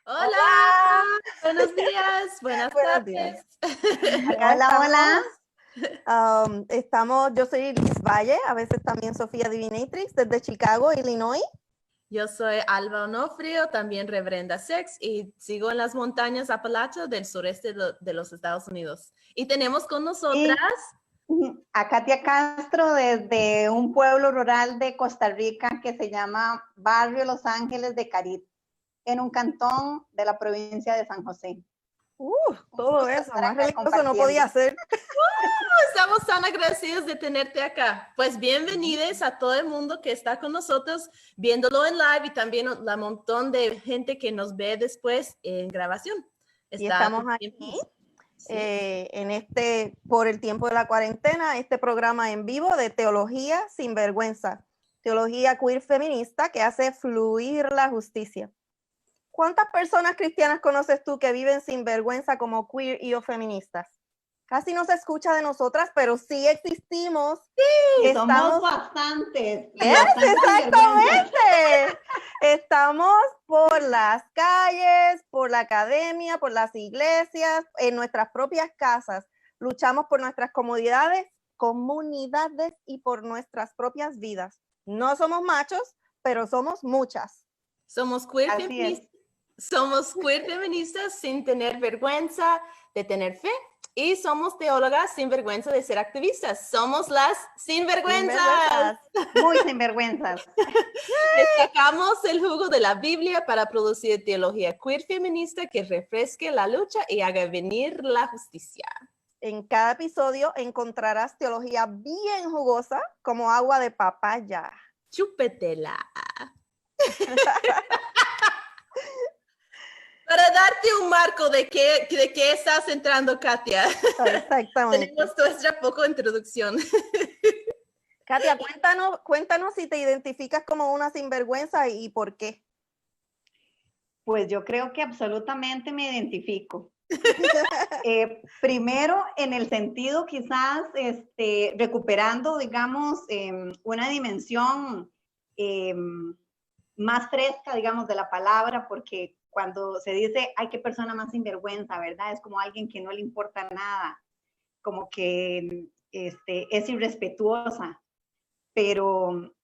Hola, Hola, buenos días, buenas buenos días. tardes. Acá Hola, estamos, yo soy Liz Valle, a veces también Sofía Divinatrix, desde Chicago, Illinois. Yo soy Alba Onofrio, también Reverenda Sex, y sigo en las montañas Apalache del sureste de los Estados Unidos. Y tenemos con nosotras a Katia Castro desde un pueblo rural de Costa Rica que se llama Barrio Los Ángeles de Carit, en un cantón de la provincia de San José. Todo eso, estar más acá religioso no podía ser. Estamos tan agradecidos de tenerte acá. Pues bienvenidos a todo el mundo que está con nosotros viéndolo en live y también la montón de gente que nos ve después en grabación. Y estamos aquí por el tiempo de la cuarentena, este programa en vivo de Teología Sin Vergüenza, teología queer feminista que hace fluir la justicia. ¿Cuántas personas cristianas conoces tú que viven sin vergüenza como queer y o feministas? Casi no se escucha de nosotras, pero sí existimos. Sí, somos bastantes. Exactamente. Estamos por las calles, por la academia, por las iglesias, en nuestras propias casas. Luchamos por nuestras comunidades y por nuestras propias vidas. No somos machos, pero somos muchas. Somos queer feministas. Somos queer feministas sin tener vergüenza de tener fe y somos teólogas sin vergüenza de ser activistas. Somos las sinvergüenzas. Muy sinvergüenzas. Destacamos el jugo de la Biblia para producir teología queer feminista que refresque la lucha y haga venir la justicia. En cada episodio encontrarás teología bien jugosa como agua de papaya. Chúpetela. Para darte un marco de qué estás entrando, Katia. Exactamente. Tenemos nuestra poco introducción. Katia, cuéntanos si te identificas como una sinvergüenza y por qué. Pues yo creo que absolutamente me identifico. Primero, en el sentido quizás recuperando, digamos, una dimensión más fresca, digamos, de la palabra, porque cuando se dice, ay, qué persona más sinvergüenza, ¿verdad? Es como alguien que no le importa nada, como que es irrespetuosa, pero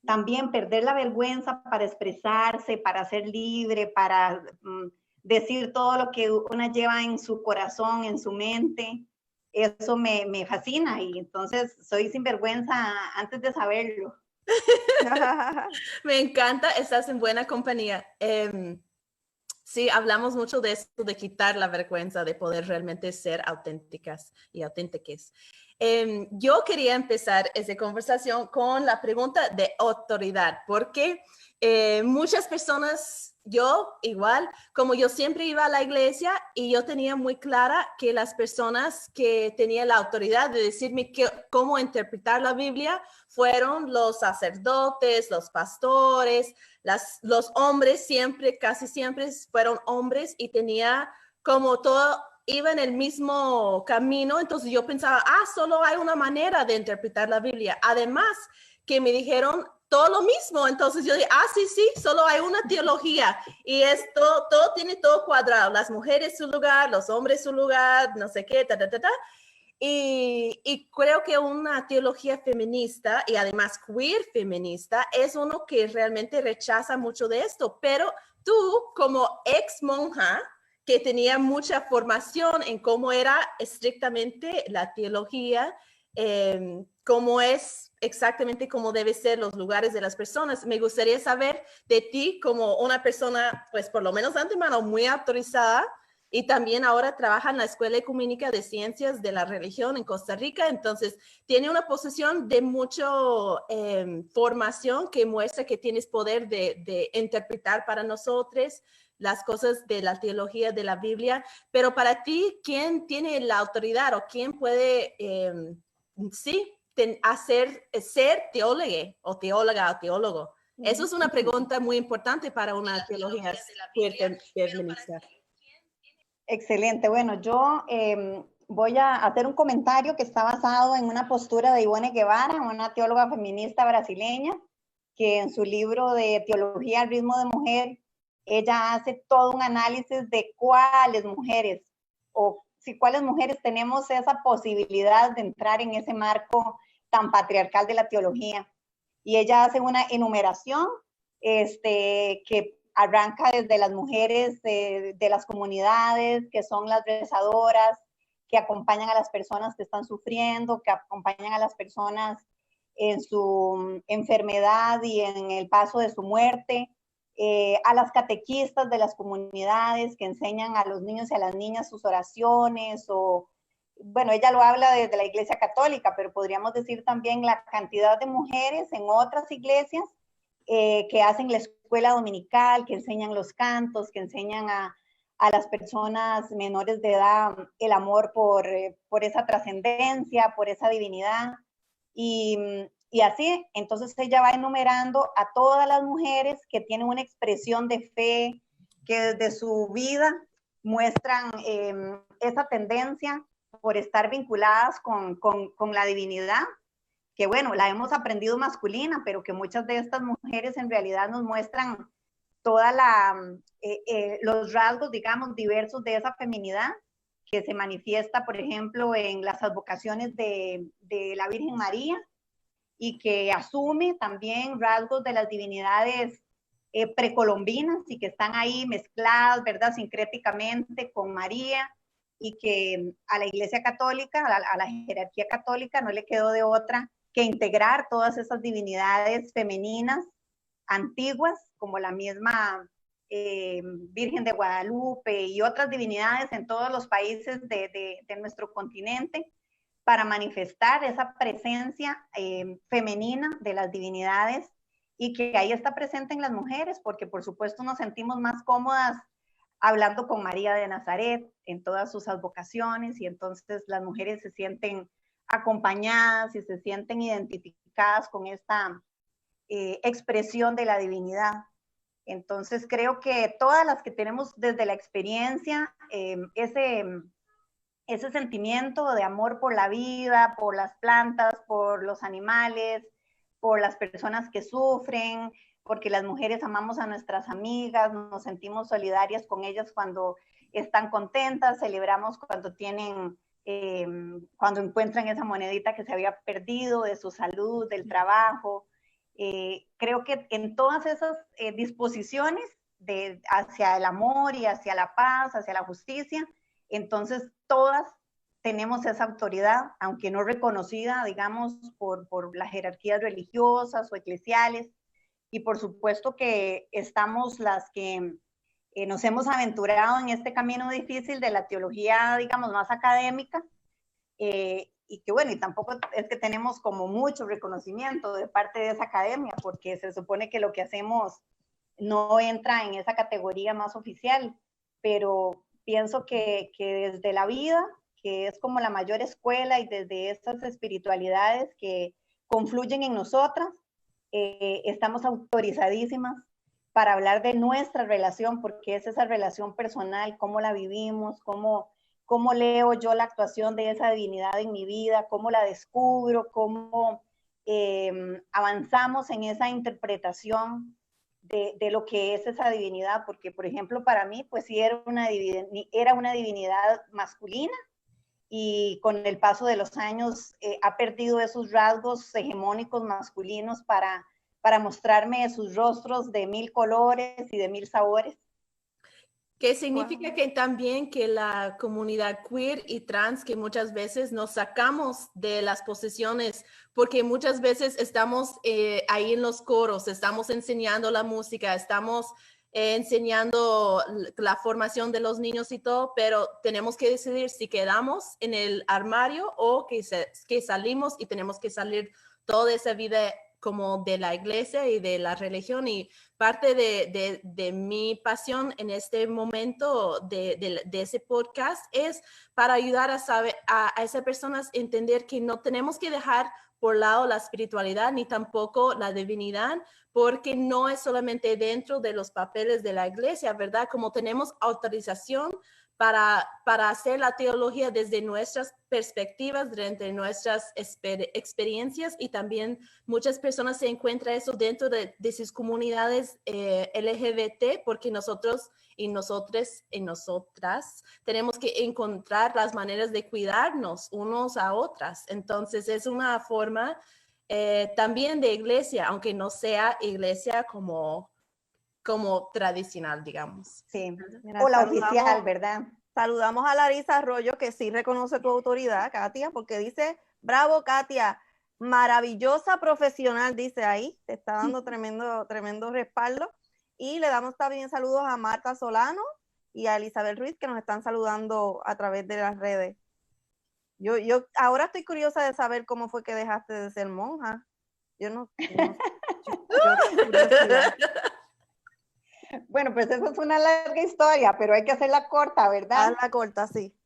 también perder la vergüenza para expresarse, para ser libre, para decir todo lo que una lleva en su corazón, en su mente, eso me fascina y entonces soy sinvergüenza antes de saberlo. Me encanta, estás en buena compañía. Sí, hablamos mucho de esto, de quitar la vergüenza, de poder realmente ser auténticas y auténticas. Yo quería empezar esta conversación con la pregunta de autoridad, porque muchas personas, yo igual, como yo siempre iba a la iglesia y yo tenía muy clara que las personas que tenían la autoridad de decirme cómo interpretar la Biblia fueron los sacerdotes, los pastores, los hombres casi siempre fueron hombres y tenía como todo, iba en el mismo camino, entonces yo pensaba, solo hay una manera de interpretar la Biblia. Además, que me dijeron todo lo mismo, entonces yo dije, sí, solo hay una teología y esto, todo tiene todo cuadrado, las mujeres su lugar, los hombres su lugar, no sé qué, Y creo que una teología feminista y además queer feminista es uno que realmente rechaza mucho de esto, pero tú como ex monja que tenía mucha formación en cómo era estrictamente la teología, cómo es exactamente cómo deben ser los lugares de las personas. Me gustaría saber de ti como una persona, pues por lo menos de antemano, muy autorizada, y también ahora trabaja en la Escuela Ecuménica de Ciencias de la Religión en Costa Rica, entonces tiene una posición de mucha formación que muestra que tienes poder de interpretar para nosotros las cosas de la teología de la Biblia, pero para ti, ¿quién tiene la autoridad o quién puede, ser teólogo o teólogo? Eso es una pregunta muy importante para una teología feminista. Excelente. Bueno, yo voy a hacer un comentario que está basado en una postura de Ivone Guevara, una teóloga feminista brasileña, que en su libro de Teología al ritmo de mujer ella hace todo un análisis de cuáles mujeres o si cuáles mujeres tenemos esa posibilidad de entrar en ese marco tan patriarcal de la teología. Y ella hace una enumeración que arranca desde las mujeres de las comunidades, que son las rezadoras, que acompañan a las personas que están sufriendo, que acompañan a las personas en su enfermedad y en el paso de su muerte, a las catequistas de las comunidades que enseñan a los niños y a las niñas sus oraciones, o bueno, ella lo habla desde la Iglesia Católica, pero podríamos decir también la cantidad de mujeres en otras iglesias que hacen la escuela dominical, que enseñan los cantos, que enseñan a las personas menores de edad el amor por esa trascendencia, por esa divinidad. Y así, entonces ella va enumerando a todas las mujeres que tienen una expresión de fe, que desde su vida muestran esa tendencia por estar vinculadas con la divinidad, que bueno, la hemos aprendido masculina, pero que muchas de estas mujeres en realidad nos muestran toda los rasgos, digamos, diversos de esa feminidad que se manifiesta, por ejemplo, en las advocaciones de la Virgen María, y que asume también rasgos de las divinidades precolombinas y que están ahí mezcladas, ¿verdad?, sincréticamente con María, y que a la Iglesia Católica, a la jerarquía católica, no le quedó de otra que integrar todas esas divinidades femeninas antiguas, como la misma Virgen de Guadalupe y otras divinidades en todos los países de nuestro continente, para manifestar esa presencia femenina de las divinidades, y que ahí está presente en las mujeres, porque por supuesto nos sentimos más cómodas hablando con María de Nazaret en todas sus advocaciones, y entonces las mujeres se sienten acompañadas y se sienten identificadas con esta expresión de la divinidad. Entonces creo que todas las que tenemos desde la experiencia ese sentimiento de amor por la vida, por las plantas, por los animales, por las personas que sufren, porque las mujeres amamos a nuestras amigas, nos sentimos solidarias con ellas cuando están contentas, celebramos cuando tienen, cuando encuentran esa monedita que se había perdido, de su salud, del trabajo. Creo que en todas esas disposiciones hacia el amor y hacia la paz, hacia la justicia, entonces todas tenemos esa autoridad, aunque no reconocida, digamos, por las jerarquías religiosas o eclesiales, y por supuesto que estamos las que nos hemos aventurado en este camino difícil de la teología, digamos, más académica, y que bueno, y tampoco es que tenemos como mucho reconocimiento de parte de esa academia, porque se supone que lo que hacemos no entra en esa categoría más oficial, pero pienso que desde la vida, que es como la mayor escuela, y desde estas espiritualidades que confluyen en nosotras, estamos autorizadísimas para hablar de nuestra relación, porque es esa relación personal, cómo la vivimos, cómo leo yo la actuación de esa divinidad en mi vida, cómo la descubro, cómo avanzamos en esa interpretación de lo que es esa divinidad, porque por ejemplo para mí pues sí era una divinidad masculina, y con el paso de los años ha perdido esos rasgos hegemónicos masculinos para mostrarme sus rostros de mil colores y de mil sabores. Que significa que también que la comunidad queer y trans, que muchas veces nos sacamos de las posesiones, porque muchas veces estamos ahí en los coros, estamos enseñando la música, estamos enseñando la formación de los niños y todo, pero tenemos que decidir si quedamos en el armario o que salimos, y tenemos que salir toda esa vida como de la iglesia y de la religión. Y parte de mi pasión en este momento de ese podcast es para ayudar a esas personas a entender que no tenemos que dejar por lado la espiritualidad ni tampoco la divinidad, porque no es solamente dentro de los papeles de la iglesia, ¿verdad? Como tenemos autorización para hacer la teología desde nuestras perspectivas, desde nuestras experiencias, y también muchas personas se encuentran eso dentro de sus comunidades LGBT, porque nosotros y nosotras tenemos que encontrar las maneras de cuidarnos unos a otras. Entonces es una forma también de iglesia, aunque no sea iglesia como tradicional, digamos. Sí, Mira, o la oficial, ¿verdad? Saludamos a Larisa Arroyo, que sí reconoce tu autoridad, Katia, porque dice, bravo, Katia, maravillosa profesional, dice ahí, te está dando tremendo respaldo. Y le damos también saludos a Marta Solano y a Elizabeth Ruiz, que nos están saludando a través de las redes. Yo ahora estoy curiosa de saber cómo fue que dejaste de ser monja. Yo tengo curiosidad. Bueno, pues eso es una larga historia, pero hay que hacerla corta, ¿verdad? Hazla corta, sí.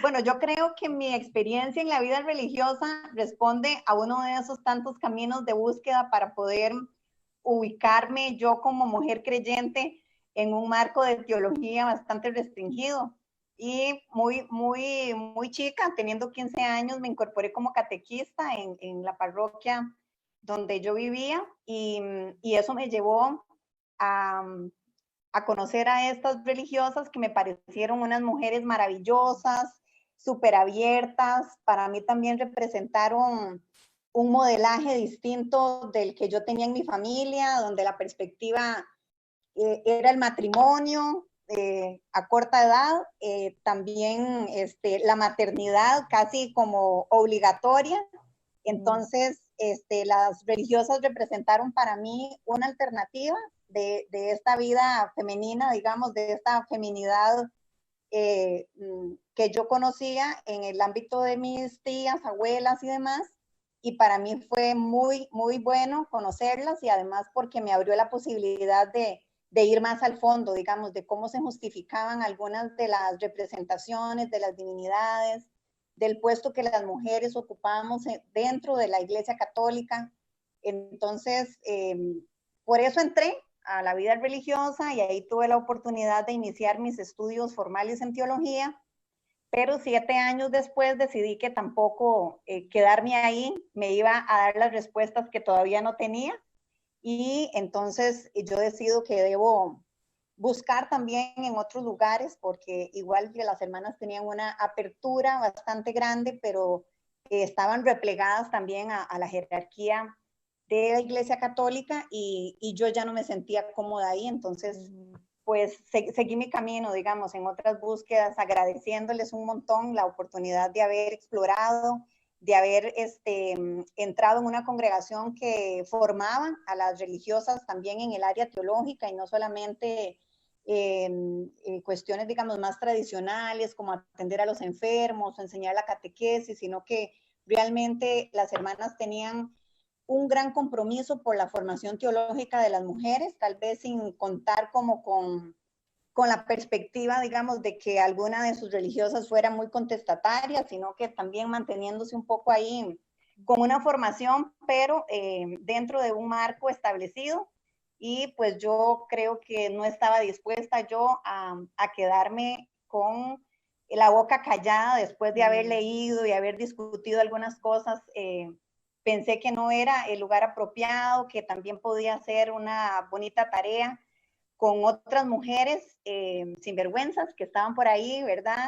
Bueno, yo creo que mi experiencia en la vida religiosa responde a uno de esos tantos caminos de búsqueda para poder ubicarme yo como mujer creyente en un marco de teología bastante restringido. Y muy chica, teniendo 15 años, me incorporé como catequista en la parroquia donde yo vivía, y eso me llevó a conocer a estas religiosas que me parecieron unas mujeres maravillosas, súper abiertas. Para mí también representaron un modelaje distinto del que yo tenía en mi familia, donde la perspectiva era el matrimonio a corta edad, también la maternidad casi como obligatoria. Entonces, las religiosas representaron para mí una alternativa de esta vida femenina, digamos, de esta feminidad que yo conocía en el ámbito de mis tías, abuelas y demás. Y para mí fue muy bueno conocerlas, y además porque me abrió la posibilidad de ir más al fondo, digamos, de cómo se justificaban algunas de las representaciones de las divinidades, del puesto que las mujeres ocupamos dentro de la Iglesia Católica. Entonces, por eso entré a la vida religiosa, y ahí tuve la oportunidad de iniciar mis estudios formales en teología, pero 7 años después decidí que tampoco quedarme ahí me iba a dar las respuestas que todavía no tenía, y entonces yo decido que debo buscar también en otros lugares, porque igual que las hermanas tenían una apertura bastante grande, pero estaban replegadas también a la jerarquía de la Iglesia Católica, y yo ya no me sentía cómoda ahí. Entonces pues seguí mi camino, digamos, en otras búsquedas, agradeciéndoles un montón la oportunidad de haber explorado, de haber entrado en una congregación que formaba a las religiosas también en el área teológica, y no solamente cuestiones, digamos, más tradicionales como atender a los enfermos o enseñar la catequesis, sino que realmente las hermanas tenían un gran compromiso por la formación teológica de las mujeres, tal vez sin contar como con la perspectiva, digamos, de que alguna de sus religiosas fuera muy contestataria, sino que también manteniéndose un poco ahí con una formación, pero dentro de un marco establecido. Y pues yo creo que no estaba dispuesta yo a quedarme con la boca callada después de haber leído y haber discutido algunas cosas. Pensé que no era el lugar apropiado, que también podía ser una bonita tarea con otras mujeres sinvergüenzas que estaban por ahí, ¿verdad?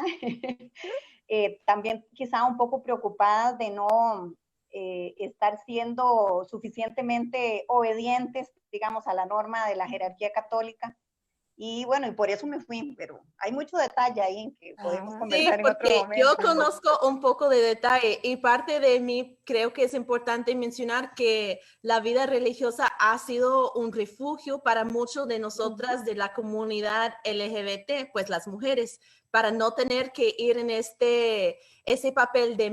También quizá un poco preocupadas de no estar siendo suficientemente obedientes, digamos, a la norma de la jerarquía católica. Y bueno, y por eso me fui, pero hay mucho detalle ahí en que podemos conversar en otro momento. Yo conozco un poco de detalle, y parte de mí creo que es importante mencionar que la vida religiosa ha sido un refugio para muchos de nosotras de la comunidad LGBT, pues las mujeres, para no tener que ir en ese papel de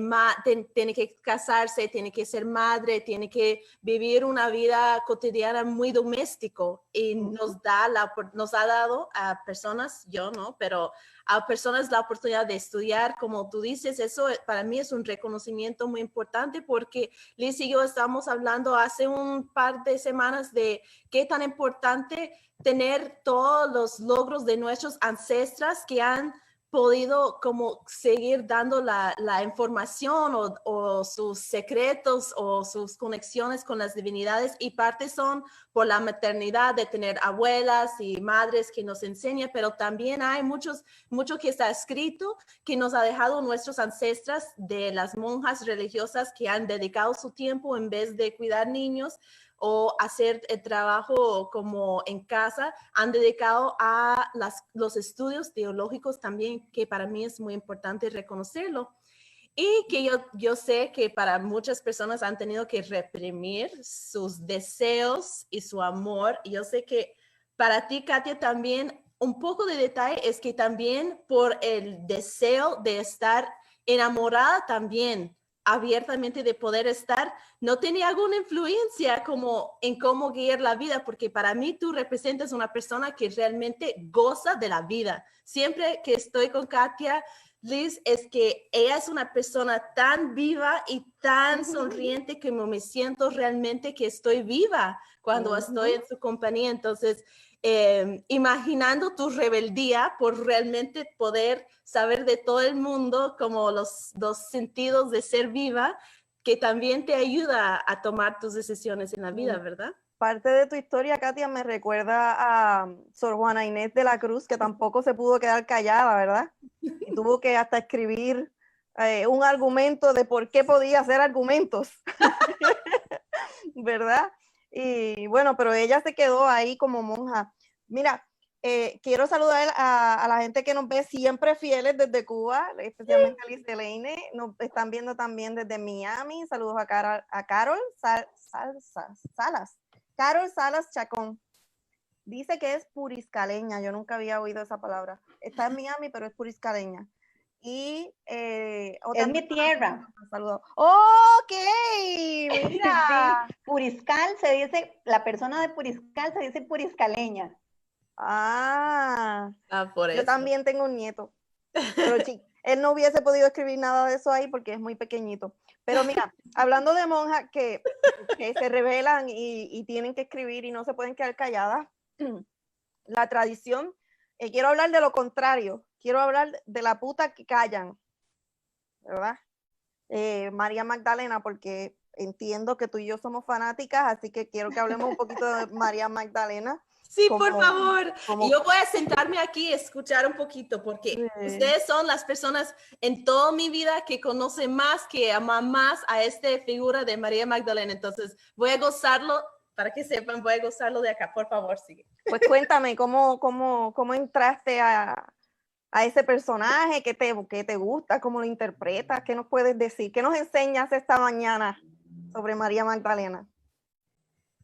tiene que casarse, tiene que ser madre, tiene que vivir una vida cotidiana muy doméstico, y nos ha dado a personas, yo no, pero a personas la oportunidad de estudiar, como tú dices. Eso para mí es un reconocimiento muy importante, importante porque Liz y yo estábamos hablando hace un par de semanas de qué tan importante tener todos los logros de nuestros ancestros que han podido como seguir dando la información o sus secretos o sus conexiones con las divinidades, y parte son por la maternidad de tener abuelas y madres que nos enseñan, pero también hay mucho que está escrito que nos ha dejado nuestros ancestros de las monjas religiosas que han dedicado su tiempo en vez de cuidar niños o hacer el trabajo como en casa, han dedicado a los estudios teológicos también, que para mí es muy importante reconocerlo. Y que yo sé que para muchas personas han tenido que reprimir sus deseos y su amor. Y yo sé que para ti, Katia, también un poco de detalle es que también por el deseo de estar enamorada también abiertamente, de poder estar, no tenía alguna influencia como en cómo guiar la vida, porque para mí tú representas una persona que realmente goza de la vida. Siempre que estoy con Katia, Liz, es que ella es una persona tan viva y tan sonriente que me siento realmente que estoy viva cuando estoy en su compañía. Entonces, imaginando tu rebeldía por realmente poder saber de todo el mundo, como los sentidos de ser viva, que también te ayuda a tomar tus decisiones en la vida, ¿verdad? Parte de tu historia, Katia, me recuerda a Sor Juana Inés de la Cruz, que tampoco se pudo quedar callada, ¿verdad? Y tuvo que hasta escribir un argumento de por qué podía hacer argumentos, ¿verdad? Y bueno, pero ella se quedó ahí como monja. Mira, quiero saludar a la gente que nos ve siempre fieles desde Cuba, especialmente a Liz Elaine. Nos están viendo también desde Miami. Saludos a Carol Salas. Carol Salas Chacón. Dice que es puriscaleña. Yo nunca había oído esa palabra. Está en Miami, pero es puriscaleña. Y es mi tierra. Saludos. ¡Ok! Mira. Sí, Puriscal se dice, la persona de Puriscal se dice puriscaleña. Por eso. Yo también tengo un nieto. Pero él no hubiese podido escribir nada de eso ahí porque es muy pequeñito. Pero mira, hablando de monjas que se rebelan y tienen que escribir y no se pueden quedar calladas, la tradición, quiero hablar de lo contrario, quiero hablar de la puta que callan, ¿verdad? María Magdalena, porque entiendo que tú y yo somos fanáticas, así que quiero que hablemos un poquito de María Magdalena. Sí, por favor. Y yo voy a sentarme aquí y escuchar un poquito, porque ustedes son las personas en toda mi vida que conocen más, que aman más a esta figura de María Magdalena. Entonces, voy a gozarlo, para que sepan, voy a gozarlo de acá. Por favor, sigue. Pues cuéntame, ¿cómo entraste a ese personaje? ¿Qué te gusta? ¿Cómo lo interpretas? ¿Qué nos puedes decir? ¿Qué nos enseñas esta mañana sobre María Magdalena?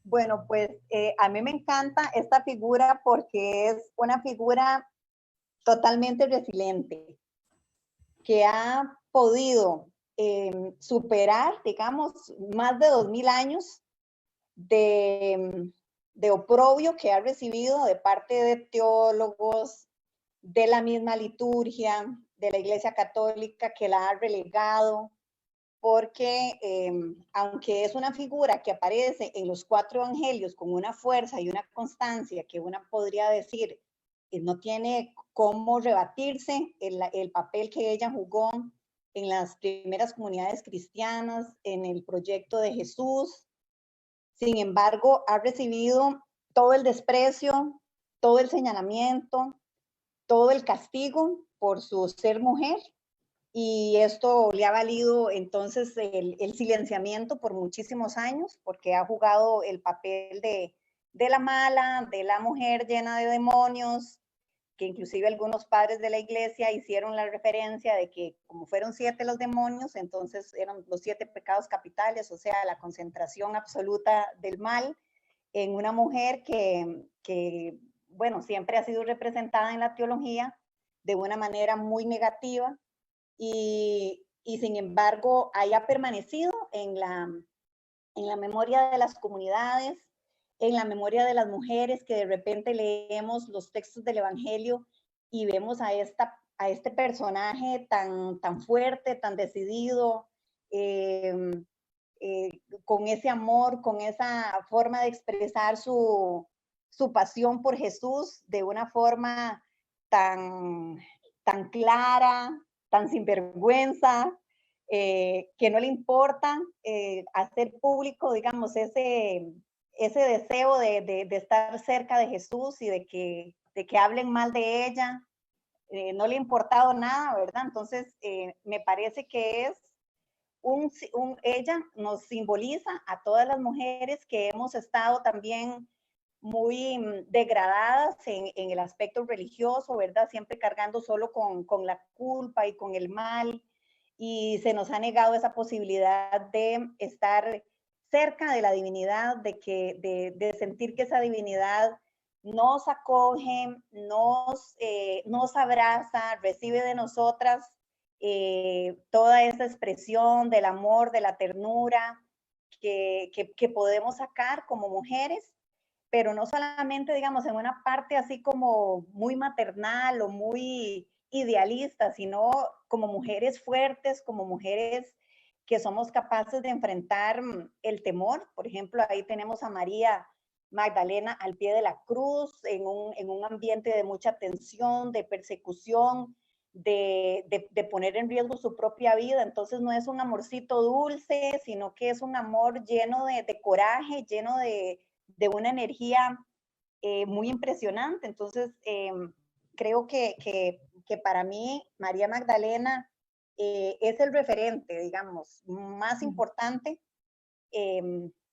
Bueno, pues a mí me encanta esta figura porque es una figura totalmente resiliente, que ha podido superar, digamos, más de 2000 años de oprobio que ha recibido de parte de teólogos, de la misma liturgia, de la Iglesia Católica, que la ha relegado, porque aunque es una figura que aparece en los 4 evangelios con una fuerza y una constancia que una podría decir no tiene cómo rebatirse el papel que ella jugó en las primeras comunidades cristianas, en el proyecto de Jesús. Sin embargo, ha recibido todo el desprecio, todo el señalamiento, todo el castigo por su ser mujer, y esto le ha valido entonces el silenciamiento por muchísimos años, porque ha jugado el papel de la mala, de la mujer llena de demonios, que inclusive algunos padres de la iglesia hicieron la referencia de que como fueron 7 los demonios, entonces eran los 7 pecados capitales, o sea, la concentración absoluta del mal en una mujer que bueno, siempre ha sido representada en la teología de una manera muy negativa, y sin embargo haya permanecido en la memoria de las comunidades, en la memoria de las mujeres, que de repente leemos los textos del Evangelio y vemos a este personaje tan fuerte, tan decidido, con ese amor, con esa forma de expresar su pasión por Jesús de una forma tan clara, tan sinvergüenza, que no le importa hacer público, digamos, ese deseo de estar cerca de Jesús y de que hablen mal de ella. No le ha importado nada, ¿verdad? Entonces, me parece que es ella nos simboliza a todas las mujeres que hemos estado también muy degradadas en el aspecto religioso, ¿verdad? Siempre cargando solo con la culpa y con el mal, y se nos ha negado esa posibilidad de estar cerca de la divinidad, de sentir que esa divinidad nos acoge, nos abraza, recibe de nosotras toda esa expresión del amor, de la ternura que podemos sacar como mujeres, pero no solamente, digamos, en una parte así como muy maternal o muy idealista, sino como mujeres fuertes, como mujeres que somos capaces de enfrentar el temor. Por ejemplo, ahí tenemos a María Magdalena al pie de la cruz, en un ambiente de mucha tensión, de persecución, de poner en riesgo su propia vida. Entonces no es un amorcito dulce, sino que es un amor lleno de coraje, lleno de una energía muy impresionante. Entonces, creo que para mí María Magdalena es el referente, digamos, más importante,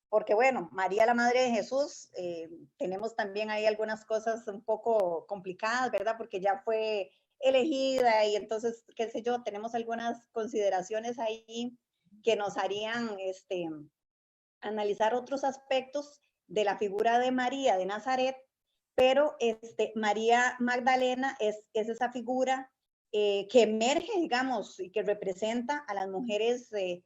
porque bueno, María la Madre de Jesús, tenemos también ahí algunas cosas un poco complicadas, ¿verdad? Porque ya fue elegida y entonces, qué sé yo, tenemos algunas consideraciones ahí que nos harían analizar otros aspectos de la figura de María de Nazaret, pero María Magdalena es esa figura que emerge, digamos, y que representa a las mujeres de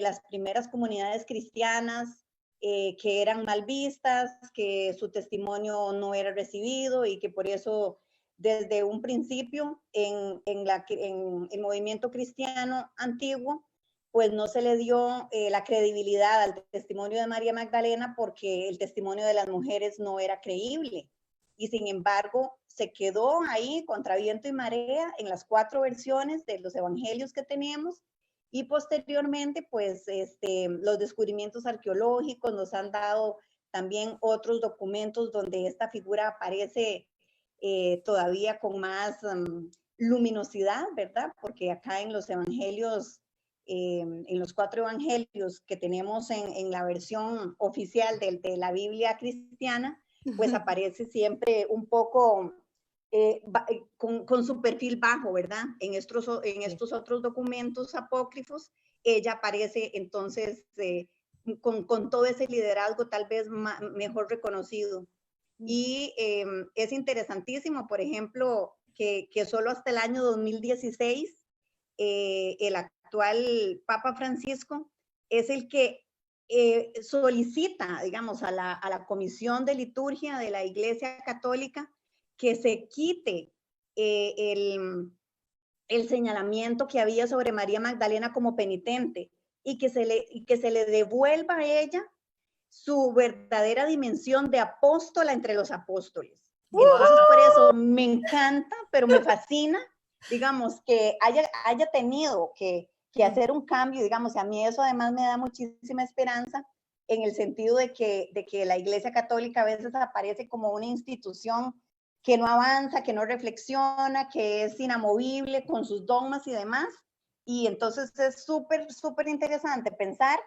las primeras comunidades cristianas, que eran mal vistas, que su testimonio no era recibido y que por eso desde un principio en el movimiento cristiano antiguo, pues no se le dio la credibilidad al testimonio de María Magdalena porque el testimonio de las mujeres no era creíble. Y sin embargo, se quedó ahí contra viento y marea en las 4 versiones de los evangelios que tenemos. Y posteriormente, pues los descubrimientos arqueológicos nos han dado también otros documentos donde esta figura aparece todavía con más luminosidad, ¿verdad? Porque acá en los evangelios, en los 4 evangelios que tenemos en la versión oficial de la Biblia cristiana, pues aparece siempre un poco con su perfil bajo, ¿verdad? En estos otros documentos apócrifos, ella aparece entonces con todo ese liderazgo tal vez mejor reconocido. Y es interesantísimo, por ejemplo, que solo hasta el año 2016 el actual Papa Francisco es el que solicita, digamos, a la Comisión de Liturgia de la Iglesia Católica que se quite el señalamiento que había sobre María Magdalena como penitente y que se le devuelva a ella su verdadera dimensión de apóstola entre los apóstoles. Entonces, por eso me encanta, pero me fascina, digamos, que haya tenido que hacer un cambio, digamos, a mí eso además me da muchísima esperanza en el sentido de que la Iglesia Católica a veces aparece como una institución que no avanza, que no reflexiona, que es inamovible con sus dogmas y demás. Y entonces es súper, súper interesante pensar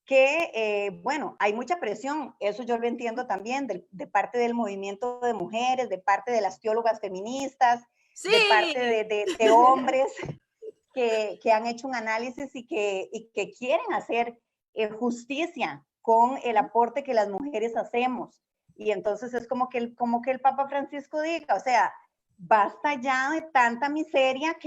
que, bueno, hay mucha presión, eso yo lo entiendo también, de parte del movimiento de mujeres, de parte de las teólogas feministas, sí, de parte de hombres que han hecho un análisis y que quieren hacer justicia con el aporte que las mujeres hacemos. Y entonces es como que el Papa Francisco diga, o sea, basta ya de tanta miseria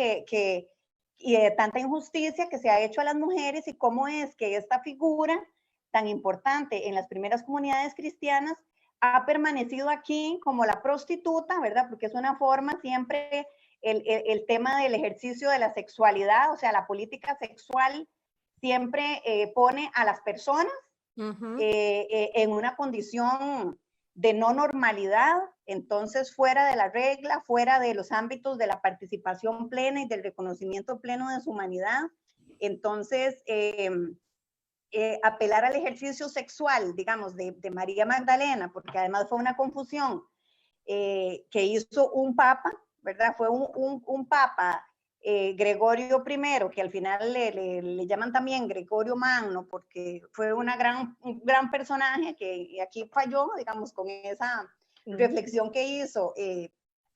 y de tanta injusticia que se ha hecho a las mujeres y cómo es que esta figura tan importante en las primeras comunidades cristianas ha permanecido aquí como la prostituta, ¿verdad? Porque es una forma siempre el tema del ejercicio de la sexualidad, o sea, la política sexual siempre pone a las personas Ujú. en una condición de no normalidad, entonces fuera de la regla, fuera de los ámbitos de la participación plena y del reconocimiento pleno de su humanidad. Entonces, apelar al ejercicio sexual, digamos, de María Magdalena, porque además fue una confusión que hizo un papa, ¿verdad? Fue un papa, Gregorio I, que al final le llaman también Gregorio Magno, porque fue un gran personaje que aquí falló, digamos, con esa reflexión que hizo,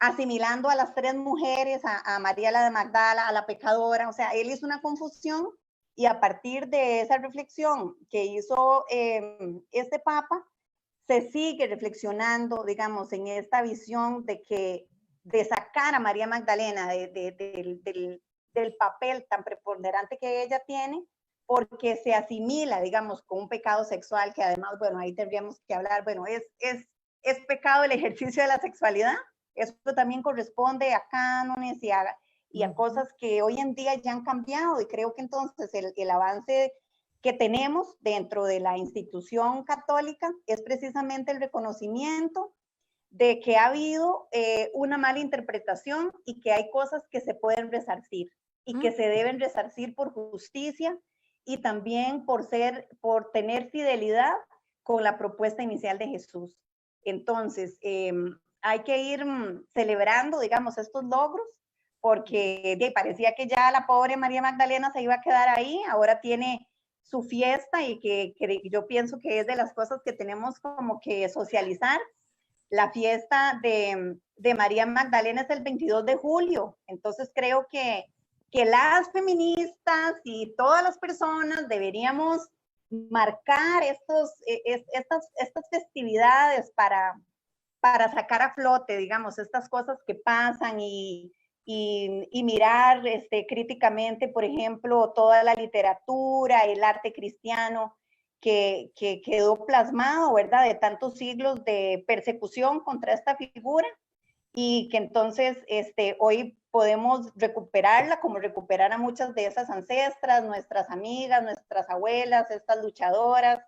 asimilando a las tres mujeres, a María la de Magdala, a la pecadora, o sea, él hizo una confusión y a partir de esa reflexión que hizo este papa, se sigue reflexionando, digamos, en esta visión de sacar a María Magdalena del papel tan preponderante que ella tiene, porque se asimila, digamos, con un pecado sexual que además, bueno, ahí tendríamos que hablar, bueno, es pecado el ejercicio de la sexualidad, eso también corresponde a cánones y a cosas que hoy en día ya han cambiado, y creo que entonces el avance que tenemos dentro de la institución católica es precisamente el reconocimiento de que ha habido una mala interpretación y que hay cosas que se pueden resarcir y que se deben resarcir por justicia y también por tener fidelidad con la propuesta inicial de Jesús. Entonces, hay que ir celebrando, digamos, estos logros, porque parecía que ya la pobre María Magdalena se iba a quedar ahí, ahora tiene su fiesta y que yo pienso que es de las cosas que tenemos como que socializar. La fiesta de María Magdalena es el 22 de julio, entonces creo que las feministas y todas las personas deberíamos marcar estas festividades para sacar a flote, digamos, estas cosas que pasan y mirar críticamente, por ejemplo, toda la literatura, el arte cristiano que quedó plasmado, ¿verdad? De tantos siglos de persecución contra esta figura y que entonces hoy podemos recuperarla como recuperar a muchas de esas ancestras, nuestras amigas, nuestras abuelas, estas luchadoras,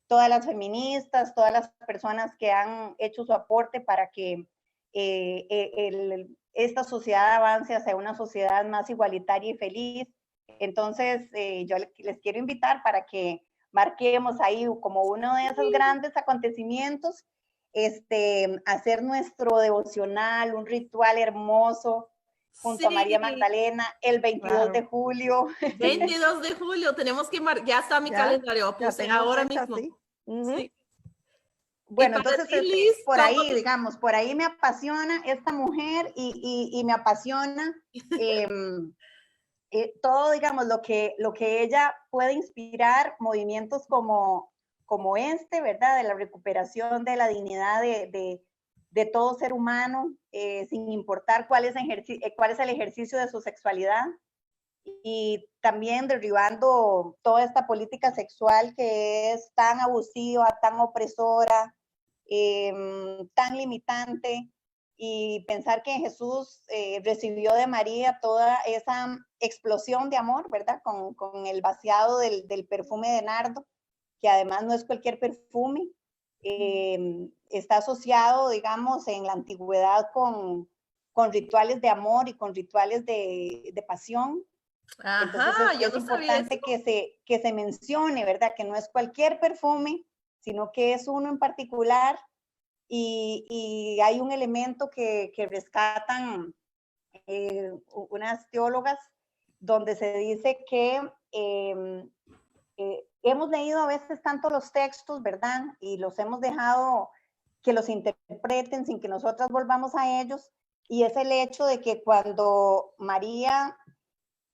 todas las feministas, todas las personas que han hecho su aporte para que esta sociedad avance hacia una sociedad más igualitaria y feliz. Entonces, yo les quiero invitar para que marquemos ahí como uno de esos grandes acontecimientos, hacer nuestro devocional, un ritual hermoso junto a María Magdalena el 22 de julio. 22 de julio, tenemos que ya está mi calendario, puse ahora mismo. Sí. Sí. Bueno, entonces por ahí, digamos, por ahí me apasiona esta mujer y me apasiona todo, digamos, lo que ella puede inspirar, movimientos como ¿verdad? De la recuperación de la dignidad de todo ser humano, sin importar cuál es el ejercicio de su sexualidad, y también derribando toda esta política sexual que es tan abusiva, tan opresora, tan limitante, y pensar que Jesús recibió de María toda esa explosión de amor, ¿verdad? Con el vaciado del perfume de nardo, que además no es cualquier perfume, está asociado, digamos, en la antigüedad con rituales de amor y con rituales de pasión. Entonces es importante que se mencione, ¿verdad? Que no es cualquier perfume, sino que es uno en particular, y hay un elemento que rescatan unas teólogas, donde se dice que hemos leído a veces tanto los textos, ¿verdad? Y los hemos dejado que los interpreten sin que nosotras volvamos a ellos, y es el hecho de que cuando María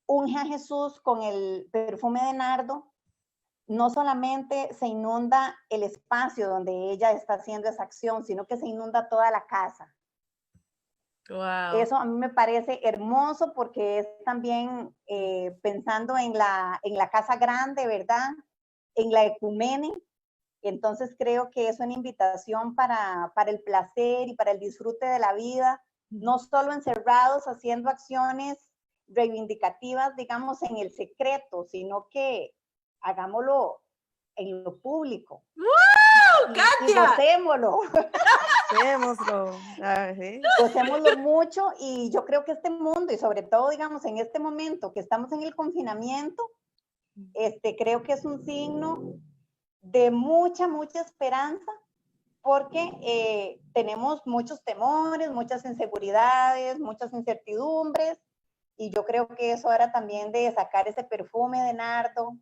unge a Jesús con el perfume de nardo, no solamente se inunda el espacio donde ella está haciendo esa acción, sino que se inunda toda la casa. Wow. Eso a mí me parece hermoso, porque es también pensando en la casa grande, ¿verdad? En la ecumene. Entonces creo que es una invitación para el placer y para el disfrute de la vida, no solo encerrados haciendo acciones reivindicativas, digamos, en el secreto, sino que hagámoslo en lo público. ¡Wow, Y Katia! gocémoslo. Gocémoslo. ¿Sí? Gocémoslo mucho, y yo creo que este mundo, y sobre todo, digamos, en este momento que estamos en el confinamiento, creo que es un signo de mucha, mucha esperanza, porque tenemos muchos temores, muchas inseguridades, muchas incertidumbres, y yo creo que es hora también de sacar ese perfume de nardo,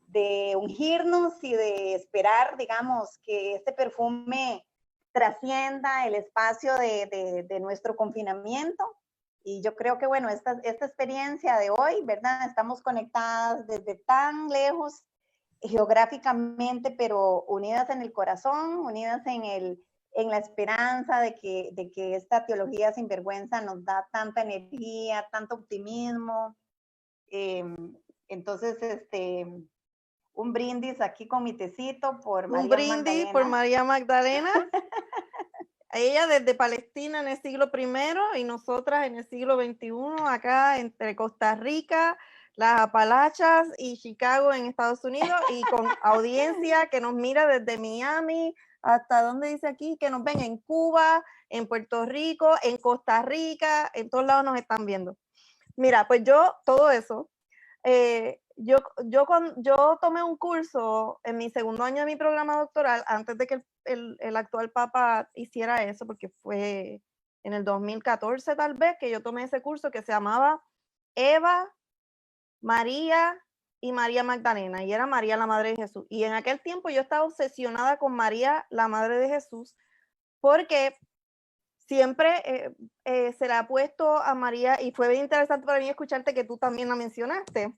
de ungirnos y de esperar, digamos, que este perfume trascienda el espacio de nuestro confinamiento. Y yo creo que, bueno, esta experiencia de hoy, ¿verdad? Estamos conectadas desde tan lejos geográficamente, pero unidas en el corazón, unidas en la esperanza de que esta teología sin vergüenza nos da tanta energía, tanto optimismo. Entonces, un brindis aquí con mi tecito por Un María brindis Magdalena. por María Magdalena. Ella desde Palestina en el siglo I y nosotras en el siglo XXI, acá entre Costa Rica, las Apalachas y Chicago en Estados Unidos, y con audiencia que nos mira desde Miami hasta donde dice aquí, que nos ven en Cuba, en Puerto Rico, en Costa Rica, en todos lados nos están viendo. Mira, pues yo, todo eso, yo tomé un curso en mi segundo año de mi programa doctoral, antes de que el actual Papa hiciera eso, porque fue en el 2014 tal vez, que yo tomé ese curso que se llamaba Eva, María y María Magdalena, y era María la Madre de Jesús. Y en aquel tiempo yo estaba obsesionada con María la Madre de Jesús, porque siempre se le ha puesto a María, y fue bien interesante para mí escucharte que tú también la mencionaste.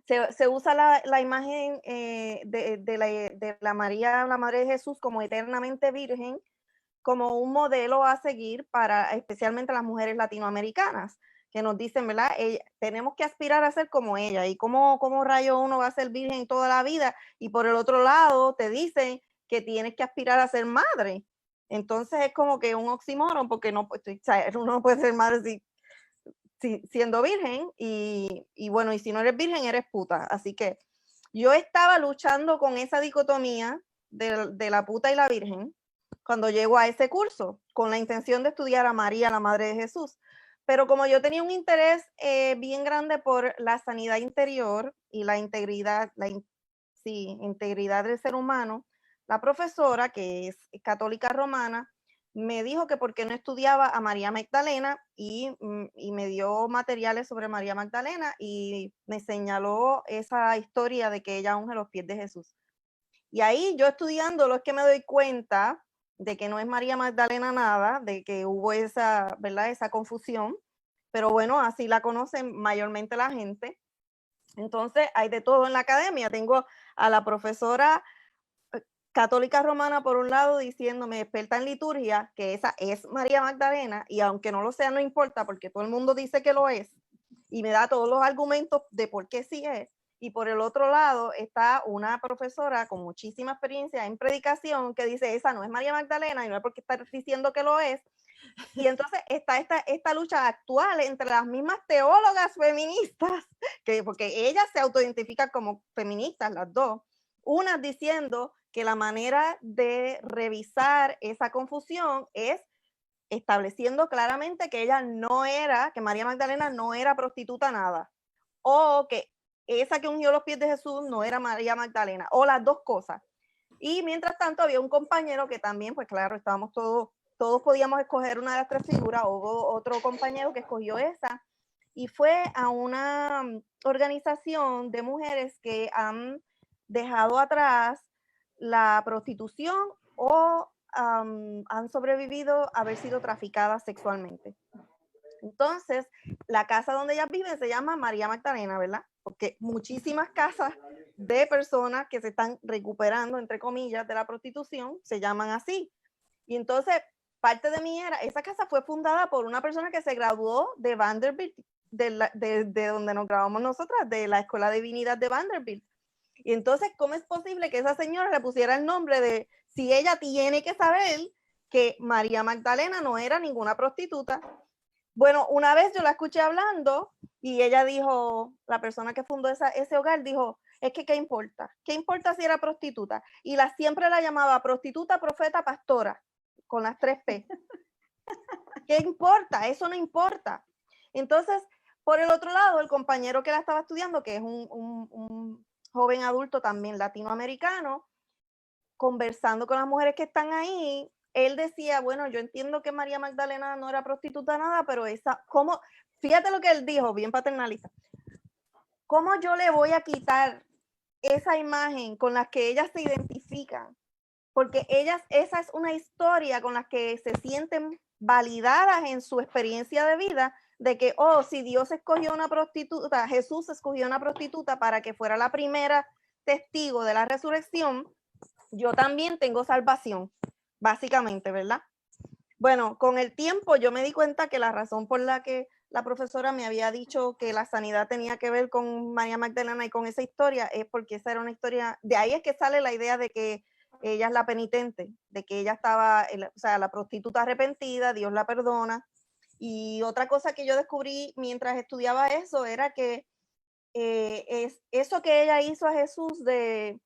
Se usa la imagen de la María, la Madre de Jesús, como eternamente virgen, como un modelo a seguir para especialmente las mujeres latinoamericanas, que nos dicen, ¿verdad? Tenemos que aspirar a ser como ella, y cómo rayo uno va a ser virgen toda la vida, y por el otro lado te dicen que tienes que aspirar a ser madre. Entonces es como que un oxímoron, porque no, uno no puede ser madre siendo virgen, y bueno, y si no eres virgen, eres puta. Así que yo estaba luchando con esa dicotomía de la puta y la virgen cuando llego a ese curso, con la intención de estudiar a María, la Madre de Jesús. Pero como yo tenía un interés bien grande por la sanidad interior y la integridad, integridad del ser humano, la profesora, que es católica romana, me dijo que por qué no estudiaba a María Magdalena, y me dio materiales sobre María Magdalena y me señaló esa historia de que ella unge los pies de Jesús. Y ahí yo estudiándolo es que me doy cuenta de que no es María Magdalena nada, de que hubo esa, ¿verdad? Esa confusión, pero bueno, así la conocen mayormente la gente. Entonces hay de todo en la academia. Tengo a la profesora católica romana por un lado diciéndome, experta en liturgia, que esa es María Magdalena, y aunque no lo sea, no importa, porque todo el mundo dice que lo es, y me da todos los argumentos de por qué sí es. Y por el otro lado está una profesora con muchísima experiencia en predicación que dice, esa no es María Magdalena, y no es porque está diciendo que lo es. Y entonces está esta lucha actual entre las mismas teólogas feministas, porque ellas se autoidentifican como feministas las dos, unas diciendo que la manera de revisar esa confusión es estableciendo claramente que que María Magdalena no era prostituta nada, o que esa que ungió los pies de Jesús no era María Magdalena, o las dos cosas. Y mientras tanto había un compañero que también, pues claro, estábamos todos podíamos escoger una de las tres figuras, hubo otro compañero que escogió esa, y fue a una organización de mujeres que han dejado atrás la prostitución o han sobrevivido a haber sido traficadas sexualmente. Entonces, la casa donde ellas viven se llama María Magdalena, ¿verdad? Porque muchísimas casas de personas que se están recuperando, entre comillas, de la prostitución, se llaman así. Y entonces, parte de mí era, esa casa fue fundada por una persona que se graduó de Vanderbilt, de donde nos graduamos nosotras, de la Escuela de Divinidad de Vanderbilt. Y entonces, ¿cómo es posible que esa señora le pusiera el nombre de, si ella tiene que saber que María Magdalena no era ninguna prostituta? Bueno, una vez yo la escuché hablando y ella dijo, la persona que fundó ese hogar dijo, es que ¿qué importa? ¿Qué importa si era prostituta? Y siempre la llamaba prostituta, profeta, pastora, con las 3 P. ¿Qué importa? Eso no importa. Entonces, por el otro lado, el compañero que la estaba estudiando, que es un joven adulto también latinoamericano, conversando con las mujeres que están ahí, él decía, bueno, yo entiendo que María Magdalena no era prostituta nada, pero ¿cómo? Fíjate lo que él dijo, bien paternalista. ¿Cómo yo le voy a quitar esa imagen con la que ellas se identifican? Porque esa es una historia con la que se sienten validadas en su experiencia de vida, de que, si Dios escogió una prostituta, Jesús escogió una prostituta para que fuera la primera testigo de la resurrección, yo también tengo salvación, básicamente, ¿verdad? Bueno, con el tiempo yo me di cuenta que la razón por la que la profesora me había dicho que la sanidad tenía que ver con María Magdalena y con esa historia es porque esa era una historia, de ahí es que sale la idea de que ella es la penitente, de que ella estaba, la prostituta arrepentida, Dios la perdona. Y otra cosa que yo descubrí mientras estudiaba eso era que es eso que ella hizo a Jesús de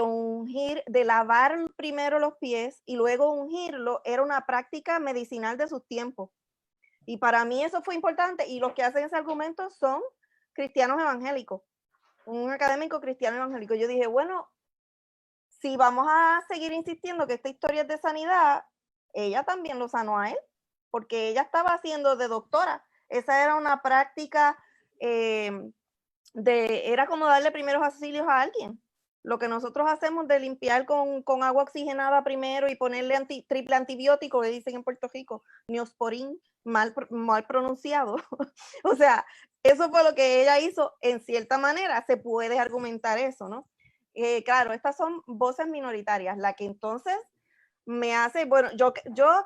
ungir, de lavar primero los pies y luego ungirlo, era una práctica medicinal de sus tiempos. Y para mí eso fue importante, y los que hacen ese argumento son cristianos evangélicos, un académico cristiano evangélico. Yo dije, bueno, si vamos a seguir insistiendo que esta historia es de sanidad, ella también lo sanó a él, porque ella estaba haciendo de doctora. Esa era una práctica era como darle primeros auxilios a alguien. Lo que nosotros hacemos de limpiar con agua oxigenada primero y ponerle triple antibiótico, que dicen en Puerto Rico, Neosporin, mal pronunciado. O sea, eso fue lo que ella hizo. En cierta manera se puede argumentar eso, ¿no? Claro, estas son voces minoritarias, la que entonces me hace, bueno, yo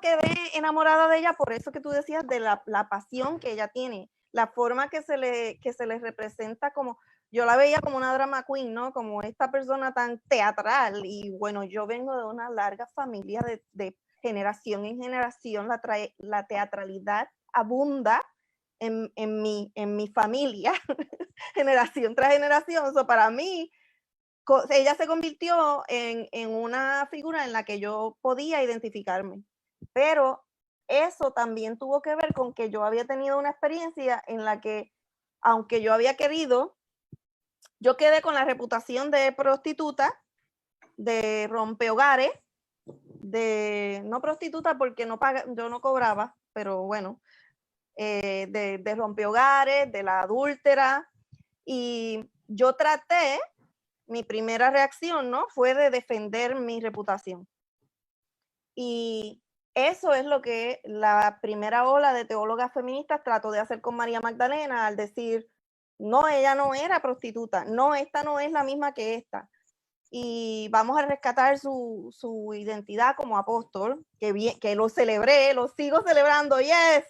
quedé enamorada de ella por eso que tú decías, de la pasión que ella tiene, la forma que se le representa, como yo la veía como una drama queen, ¿no? Como esta persona tan teatral. Y bueno, yo vengo de una larga familia de generación en generación, la teatralidad abunda en mi familia, generación tras generación. So, para mí, ella se convirtió en una figura en la que yo podía identificarme, pero eso también tuvo que ver con que yo había tenido una experiencia en la que, aunque yo había querido, yo quedé con la reputación de prostituta, de rompehogares, no prostituta porque yo no cobraba, pero bueno, de rompehogares, de la adúltera, y yo traté, mi primera reacción, ¿no? Fue de defender mi reputación. Y eso es lo que la primera ola de teólogas feministas trató de hacer con María Magdalena, al decir, no, ella no era prostituta, no, esta no es la misma que esta. Y vamos a rescatar su identidad como apóstol, que lo celebré, lo sigo celebrando, yes.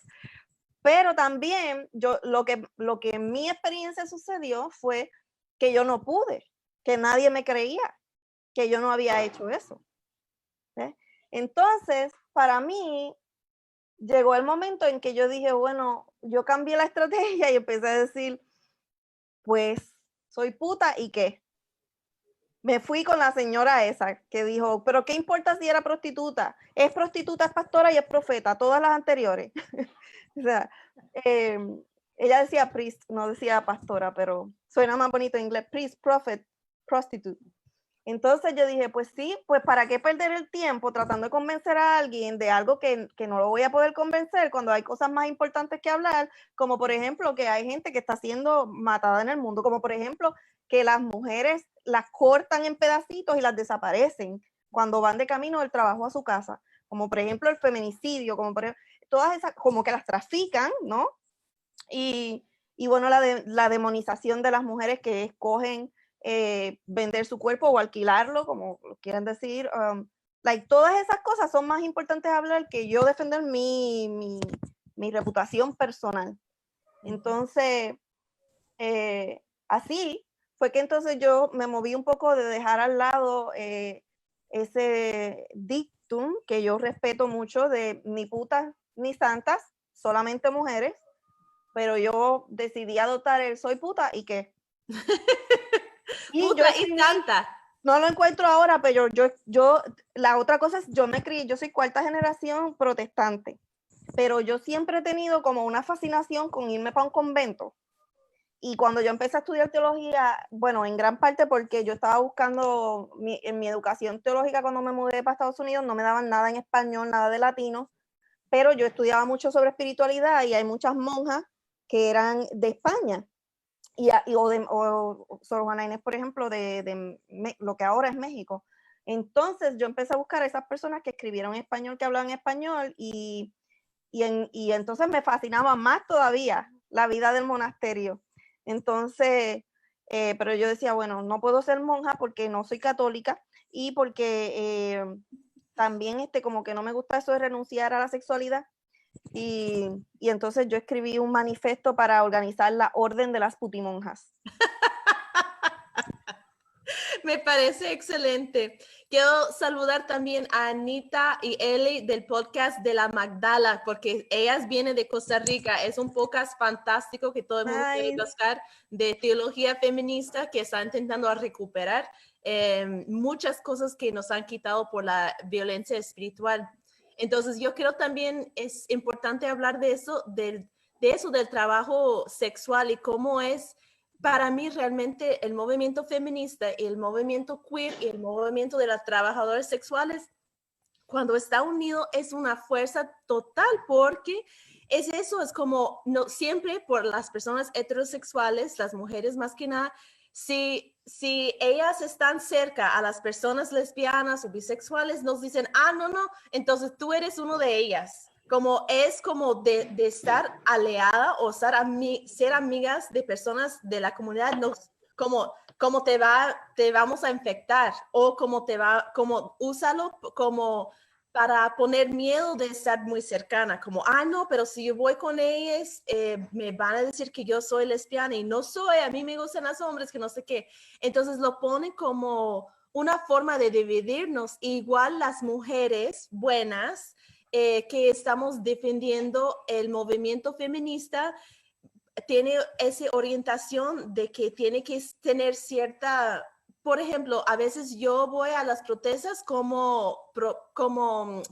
Pero también lo que en mi experiencia sucedió fue que yo no pude, que nadie me creía que yo no había hecho eso. Entonces, para mí, llegó el momento en que yo dije, bueno, yo cambié la estrategia y empecé a decir, pues, soy puta y qué. Me fui con la señora esa que dijo, pero ¿qué importa si era prostituta? Es prostituta, es pastora y es profeta, todas las anteriores. O sea, ella decía priest, no decía pastora, pero suena más bonito en inglés, priest, prophet, prostitute. Entonces yo dije, pues sí, pues ¿para qué perder el tiempo tratando de convencer a alguien de algo que no lo voy a poder convencer cuando hay cosas más importantes que hablar? Como por ejemplo que hay gente que está siendo matada en el mundo, como por ejemplo que las mujeres las cortan en pedacitos y las desaparecen cuando van de camino del trabajo a su casa, como por ejemplo el feminicidio, como por ejemplo, todas esas, como que las trafican, ¿no? Y bueno, la demonización de las mujeres que escogen vender su cuerpo o alquilarlo, como lo quieran decir. Todas esas cosas son más importantes hablar que yo defender mi reputación personal. Entonces, así fue que entonces yo me moví un poco de dejar al lado ese dictum que yo respeto mucho de ni putas ni santas, solamente mujeres, pero yo decidí adoptar el soy puta y qué. Y yo Puta y escribí, santa. no lo encuentro ahora, pero la otra cosa es, yo soy cuarta generación protestante, pero yo siempre he tenido como una fascinación con irme para un convento. Y cuando yo empecé a estudiar teología, bueno, en gran parte porque yo estaba buscando en mi educación teológica cuando me mudé para Estados Unidos, no me daban nada en español, nada de latino, pero yo estudiaba mucho sobre espiritualidad y hay muchas monjas que eran de España. O Sor Juana Inés, por ejemplo, de lo que ahora es México. Entonces yo empecé a buscar a esas personas que escribieron en español, que hablaban español, y entonces me fascinaba más todavía la vida del monasterio. Entonces, pero yo decía, bueno, no puedo ser monja porque no soy católica y porque también como que no me gusta eso de renunciar a la sexualidad. Y entonces yo escribí un manifiesto para organizar la Orden de las Putimonjas. Me parece excelente. Quiero saludar también a Anita y Eli del podcast de la Magdala, porque ellas vienen de Costa Rica. Es un podcast fantástico que todo el mundo puede buscar de teología feminista que está intentando recuperar muchas cosas que nos han quitado por la violencia espiritual. Entonces, yo creo también es importante hablar de eso, del trabajo sexual y cómo es. Para mí realmente el movimiento feminista, el movimiento queer y el movimiento de las trabajadoras sexuales, cuando está unido es una fuerza total porque es eso, es como no siempre por las personas heterosexuales, las mujeres más que nada, si ellas están cerca a las personas lesbianas o bisexuales, nos dicen, no, entonces tú eres uno de ellas. Como es como de estar aliada o ser amigas de personas de la comunidad, como te vamos a infectar o como úsalo como para poner miedo de estar muy cercana, como, no, pero si yo voy con ellas, me van a decir que yo soy lesbiana y no soy, a mí me gustan los hombres, que no sé qué. Entonces lo ponen como una forma de dividirnos. Igual las mujeres buenas, que estamos defendiendo el movimiento feminista, tiene esa orientación de que tiene que tener cierta, por ejemplo, a veces yo voy a las protestas como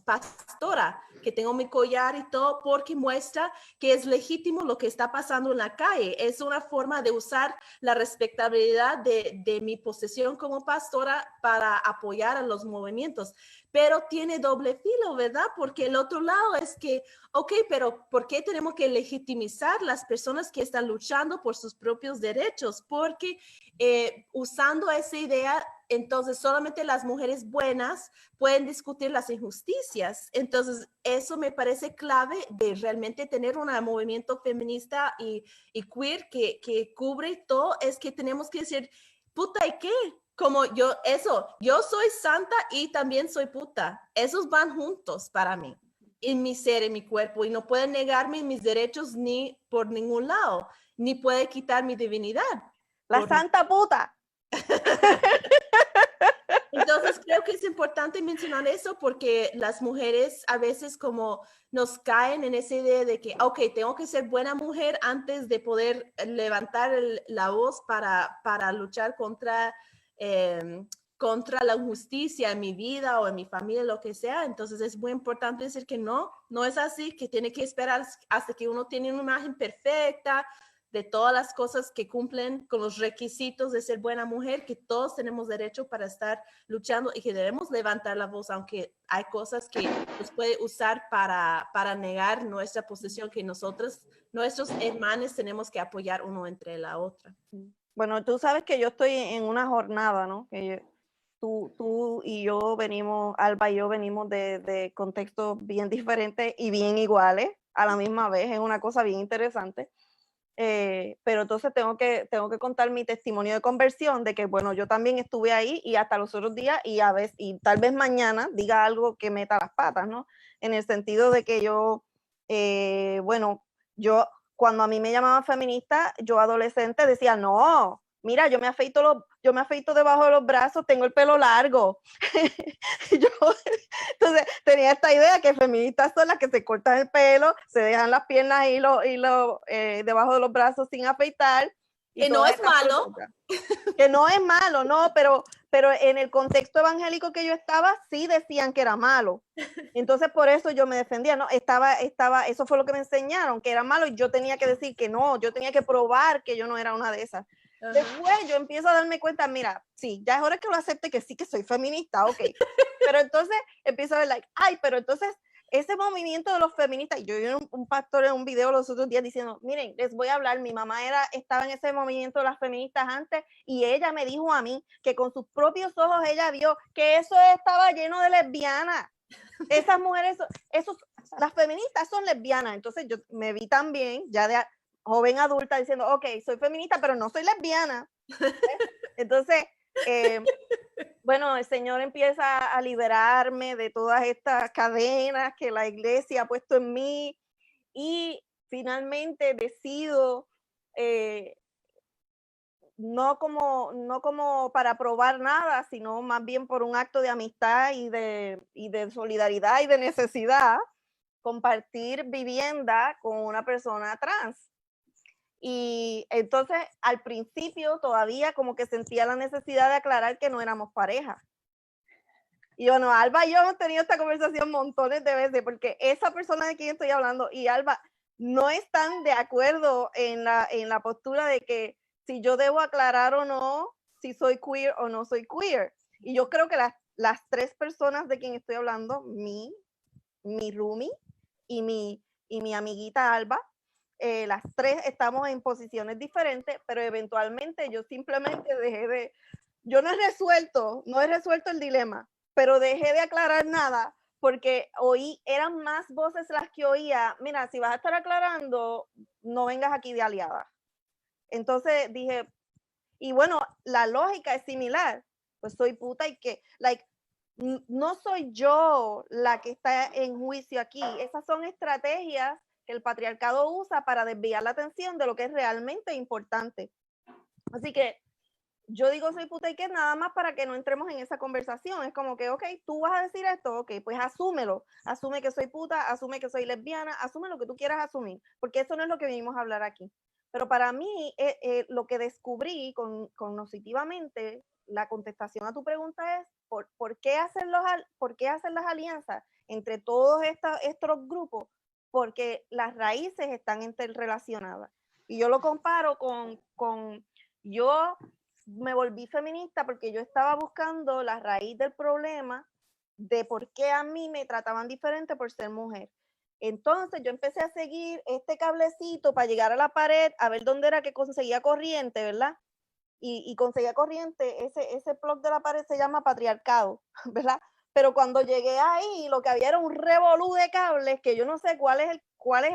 pastora, que tengo mi collar y todo, porque muestra que es legítimo lo que está pasando en la calle. Es una forma de usar la respetabilidad de mi posición como pastora para apoyar a los movimientos. Pero tiene doble filo, ¿verdad? Porque el otro lado es que, pero ¿por qué tenemos que legitimizar las personas que están luchando por sus propios derechos? Porque usando esa idea, entonces solamente las mujeres buenas pueden discutir las injusticias. Entonces, eso me parece clave de realmente tener un movimiento feminista y queer que cubre todo, es que tenemos que decir, puta, ¿y qué? Como yo soy santa y también soy puta. Esos van juntos para mí, en mi ser, en mi cuerpo, y no pueden negarme mis derechos ni por ningún lado, ni puede quitar mi divinidad. La santa puta. Entonces creo que es importante mencionar eso porque las mujeres a veces como nos caen en esa idea de que, tengo que ser buena mujer antes de poder levantar la voz para luchar contra la injusticia en mi vida o en mi familia, lo que sea. Entonces es muy importante decir que no es así, que tiene que esperar hasta que uno tiene una imagen perfecta de todas las cosas que cumplen con los requisitos de ser buena mujer, que todos tenemos derecho para estar luchando y que debemos levantar la voz, aunque hay cosas que nos puede usar para negar nuestra posición, que nuestros hermanos tenemos que apoyar uno entre la otra. Bueno, tú sabes que yo estoy en una jornada, ¿no? Que tú y yo venimos, Alba y yo venimos de contextos bien diferentes y bien iguales a la misma vez, es una cosa bien interesante. Pero entonces tengo que contar mi testimonio de conversión de que, bueno, yo también estuve ahí y hasta los otros días y tal vez mañana diga algo que meta las patas, ¿no? En el sentido de que yo cuando a mí me llamaban feminista, yo adolescente decía, no, mira, yo me afeito debajo de los brazos, tengo el pelo largo. Entonces tenía esta idea que feministas son las que se cortan el pelo, se dejan las piernas y debajo de los brazos sin afeitar, Y que no todas es estas malo. preguntas. Que no es malo, no, pero en el contexto evangélico que yo estaba, sí decían que era malo. Entonces, por eso yo me defendía, ¿no? Eso fue lo que me enseñaron, que era malo, y yo tenía que decir que no, yo tenía que probar que yo no era una de esas. Ajá. Después yo empiezo a darme cuenta, mira, sí, ya es hora que lo acepte, que sí, que soy feminista, ok. Pero entonces empiezo a ver, like, ay, pero entonces ese movimiento de los feministas, yo vi un pastor en un video los otros días diciendo, miren, les voy a hablar, mi mamá estaba en ese movimiento de las feministas antes, y ella me dijo a mí que con sus propios ojos ella vio que eso estaba lleno de lesbianas. Esas mujeres, las feministas son lesbianas. Entonces yo me vi también, ya de joven adulta, diciendo, ok, soy feminista, pero no soy lesbiana. Entonces, bueno, el Señor empieza a liberarme de todas estas cadenas que la iglesia ha puesto en mí, y finalmente decido, no como para probar nada, sino más bien por un acto de amistad y de solidaridad y de necesidad, compartir vivienda con una persona trans. Y entonces al principio todavía como que sentía la necesidad de aclarar que no éramos pareja. Y bueno, Alba y yo hemos tenido esta conversación montones de veces, porque esa persona de quien estoy hablando y Alba no están de acuerdo en la postura de que si yo debo aclarar o no, si soy queer o no soy queer. Y yo creo que las tres personas de quien estoy hablando, mi roomie y mi amiguita Alba, las tres estamos en posiciones diferentes, pero eventualmente yo simplemente yo no he resuelto el dilema, pero dejé de aclarar nada, porque eran más voces las que oía, mira, si vas a estar aclarando, no vengas aquí de aliada. Entonces dije, y bueno, la lógica es similar, pues soy puta y que, no soy yo la que está en juicio aquí, esas son estrategias que el patriarcado usa para desviar la atención de lo que es realmente importante. Así que yo digo soy puta y que nada más para que no entremos en esa conversación. Es como que, ok, tú vas a decir esto, ok, pues asúmelo. Asume que soy puta, asume que soy lesbiana, asume lo que tú quieras asumir, porque eso no es lo que venimos a hablar aquí. Pero para mí, lo que descubrí cognitivamente, la contestación a tu pregunta es, ¿por qué hacen las alianzas entre todos estos grupos? Porque las raíces están interrelacionadas. Y yo lo comparo con yo me volví feminista porque yo estaba buscando la raíz del problema de por qué a mí me trataban diferente por ser mujer. Entonces yo empecé a seguir este cablecito para llegar a la pared, a ver dónde era que conseguía corriente, ¿verdad? Y conseguía corriente, ese plug de la pared se llama patriarcado, ¿verdad? Pero cuando llegué ahí, lo que había era un revolú de cables que yo no sé cuál es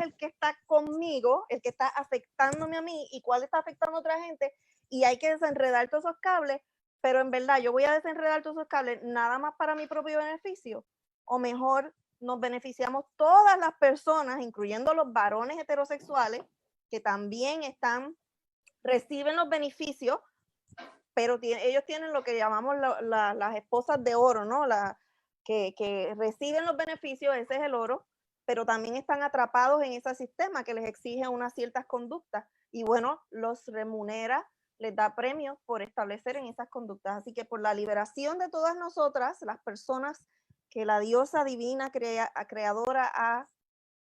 el que está conmigo, el que está afectándome a mí y cuál está afectando a otra gente, y hay que desenredar todos esos cables, pero en verdad yo voy a desenredar todos esos cables nada más para mi propio beneficio, o mejor nos beneficiamos todas las personas, incluyendo los varones heterosexuales, que también reciben los beneficios, pero ellos tienen lo que llamamos las esposas de oro, ¿no? Que reciben los beneficios, ese es el oro, pero también están atrapados en ese sistema que les exige unas ciertas conductas, y bueno, los remunera, les da premios por establecer en esas conductas. Así que por la liberación de todas nosotras, las personas que la diosa divina creadora ha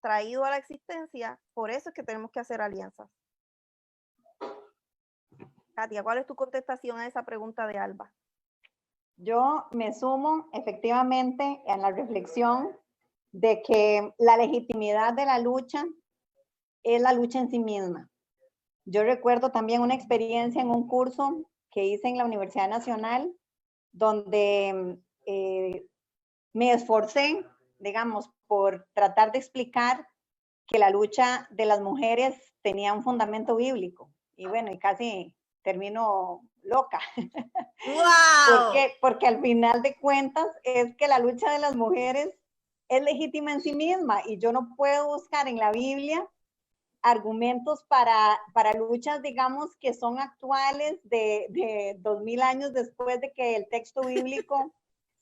traído a la existencia, por eso es que tenemos que hacer alianzas. Katia, ¿cuál es tu contestación a esa pregunta de Alba? Yo me sumo efectivamente en la reflexión de que la legitimidad de la lucha es la lucha en sí misma. Yo recuerdo también una experiencia en un curso que hice en la Universidad Nacional, donde me esforcé, digamos, por tratar de explicar que la lucha de las mujeres tenía un fundamento bíblico. Y bueno, y casi termino loca. ¡Wow! Porque al final de cuentas es que la lucha de las mujeres es legítima en sí misma, y yo no puedo buscar en la Biblia argumentos para luchas, digamos, que son actuales de 2000 años después de que el texto bíblico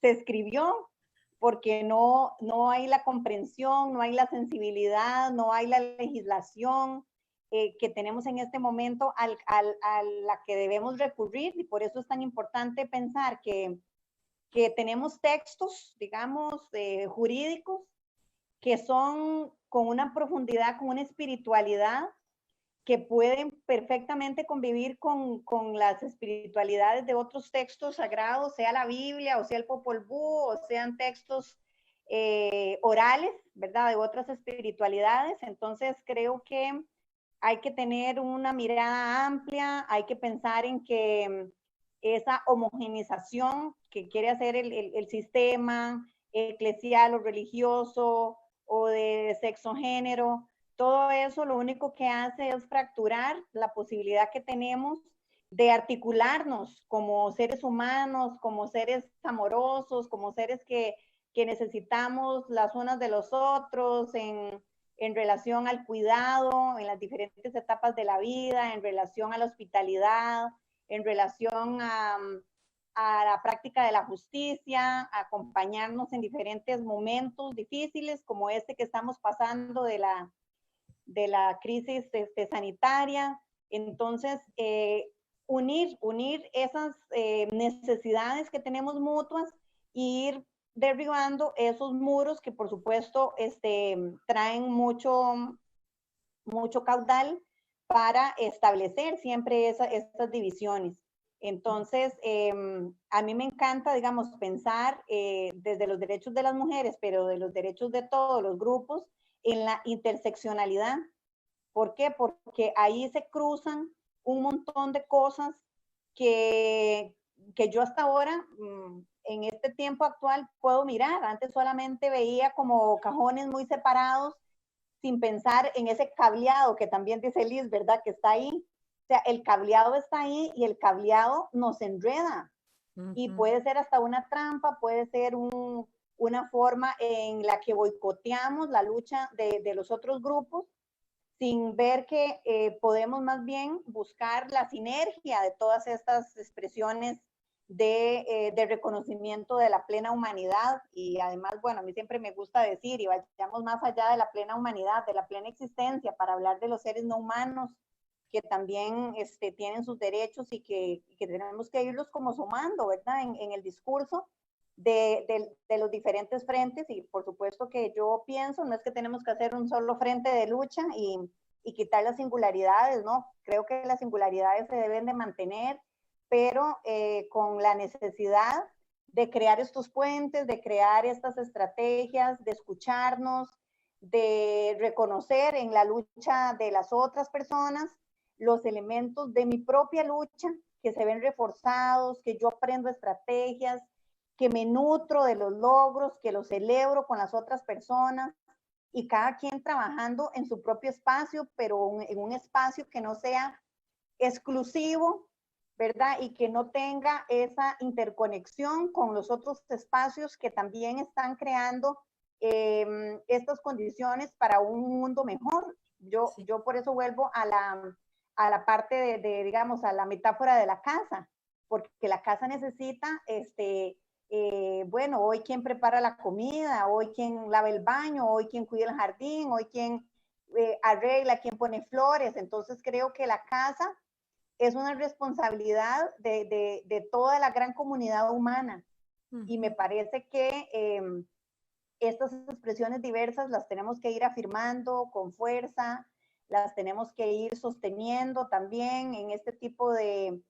se escribió, porque no hay la comprensión, no hay la sensibilidad, no hay la legislación, que tenemos en este momento a la que debemos recurrir, y por eso es tan importante pensar que tenemos textos, digamos, jurídicos, que son con una profundidad, con una espiritualidad, que pueden perfectamente convivir con las espiritualidades de otros textos sagrados, sea la Biblia, o sea el Popol Vuh, o sean textos orales, ¿verdad?, de otras espiritualidades. Entonces creo que hay que tener una mirada amplia, hay que pensar en que esa homogenización que quiere hacer el sistema eclesial o religioso o de sexo género, todo eso lo único que hace es fracturar la posibilidad que tenemos de articularnos como seres humanos, como seres amorosos, como seres que necesitamos las unas de los otros en relación al cuidado, en las diferentes etapas de la vida, en relación a la hospitalidad, en relación a la práctica de la justicia, a acompañarnos en diferentes momentos difíciles como este que estamos pasando de la crisis sanitaria. Entonces, unir esas necesidades que tenemos mutuas e ir derribando esos muros que por supuesto traen mucho caudal para establecer siempre estas divisiones. Entonces, a mí me encanta, digamos, pensar desde los derechos de las mujeres, pero de los derechos de todos los grupos, en la interseccionalidad. ¿Por qué? Porque ahí se cruzan un montón de cosas que yo hasta ahora, en este tiempo actual, puedo mirar. Antes solamente veía como cajones muy separados, sin pensar en ese cableado que también dice Liz, ¿verdad? Que está ahí. O sea, el cableado está ahí y el cableado nos enreda. Y puede ser hasta una trampa, puede ser una forma en la que boicoteamos la lucha de los otros grupos, sin ver que podemos más bien buscar la sinergia de todas estas expresiones de reconocimiento de la plena humanidad. Y además, bueno, a mí siempre me gusta decir, y vayamos más allá de la plena humanidad, de la plena existencia, para hablar de los seres no humanos, que también tienen sus derechos y que tenemos que irlos como sumando, ¿verdad?, en el discurso de los diferentes frentes. Y por supuesto que yo pienso, no es que tenemos que hacer un solo frente de lucha y quitar las singularidades, ¿no? Creo que las singularidades se deben de mantener, pero con la necesidad de crear estos puentes, de crear estas estrategias, de escucharnos, de reconocer en la lucha de las otras personas los elementos de mi propia lucha que se ven reforzados, que yo aprendo estrategias, que me nutro de los logros, que los celebro con las otras personas, y cada quien trabajando en su propio espacio, pero en un espacio que no sea exclusivo, ¿verdad? Y que no tenga esa interconexión con los otros espacios que también están creando estas condiciones para un mundo mejor. Yo por eso vuelvo a la parte digamos, a la metáfora de la casa, porque la casa necesita bueno, hoy quien prepara la comida, hoy quien lava el baño, hoy quien cuida el jardín, hoy quien arregla, quien pone flores. Entonces creo que la casa es una responsabilidad de toda la gran comunidad humana. Y me parece que estas expresiones diversas las tenemos que ir afirmando con fuerza, las tenemos que ir sosteniendo también en este tipo de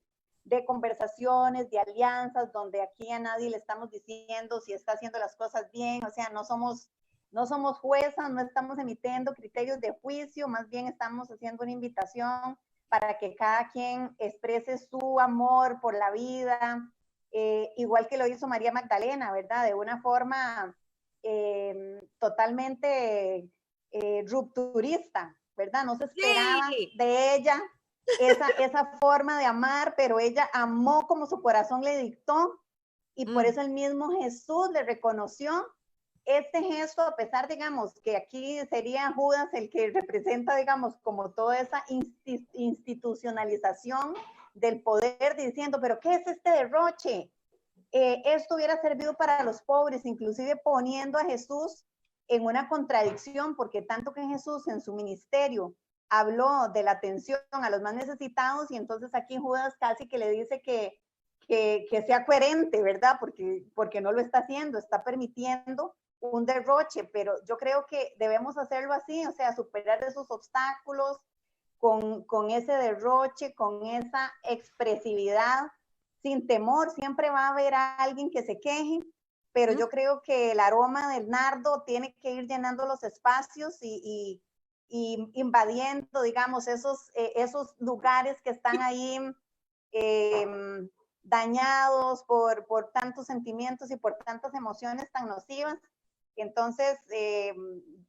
conversaciones, de alianzas, donde aquí a nadie le estamos diciendo si está haciendo las cosas bien. O sea, no somos juezas, no estamos emitiendo criterios de juicio, más bien estamos haciendo una invitación para que cada quien exprese su amor por la vida, igual que lo hizo María Magdalena, ¿verdad? De una forma totalmente rupturista, ¿verdad? No se esperaba de ella esa forma de amar, pero ella amó como su corazón le dictó, y por eso el mismo Jesús le reconoció este gesto, a pesar, digamos, que aquí sería Judas el que representa, digamos, como toda esa institucionalización del poder, diciendo, pero ¿qué es este derroche? Esto hubiera servido para los pobres, inclusive poniendo a Jesús en una contradicción, porque tanto que Jesús en su ministerio habló de la atención a los más necesitados, y entonces aquí Judas casi que le dice que sea coherente, ¿verdad? Porque no lo está haciendo, está permitiendo un derroche, pero yo creo que debemos hacerlo así, o sea, superar esos obstáculos con ese derroche, con esa expresividad, sin temor. Siempre va a haber alguien que se queje, pero yo creo que el aroma del nardo tiene que ir llenando los espacios y invadiendo, digamos, esos lugares que están ahí dañados por tantos sentimientos y por tantas emociones tan nocivas. Entonces,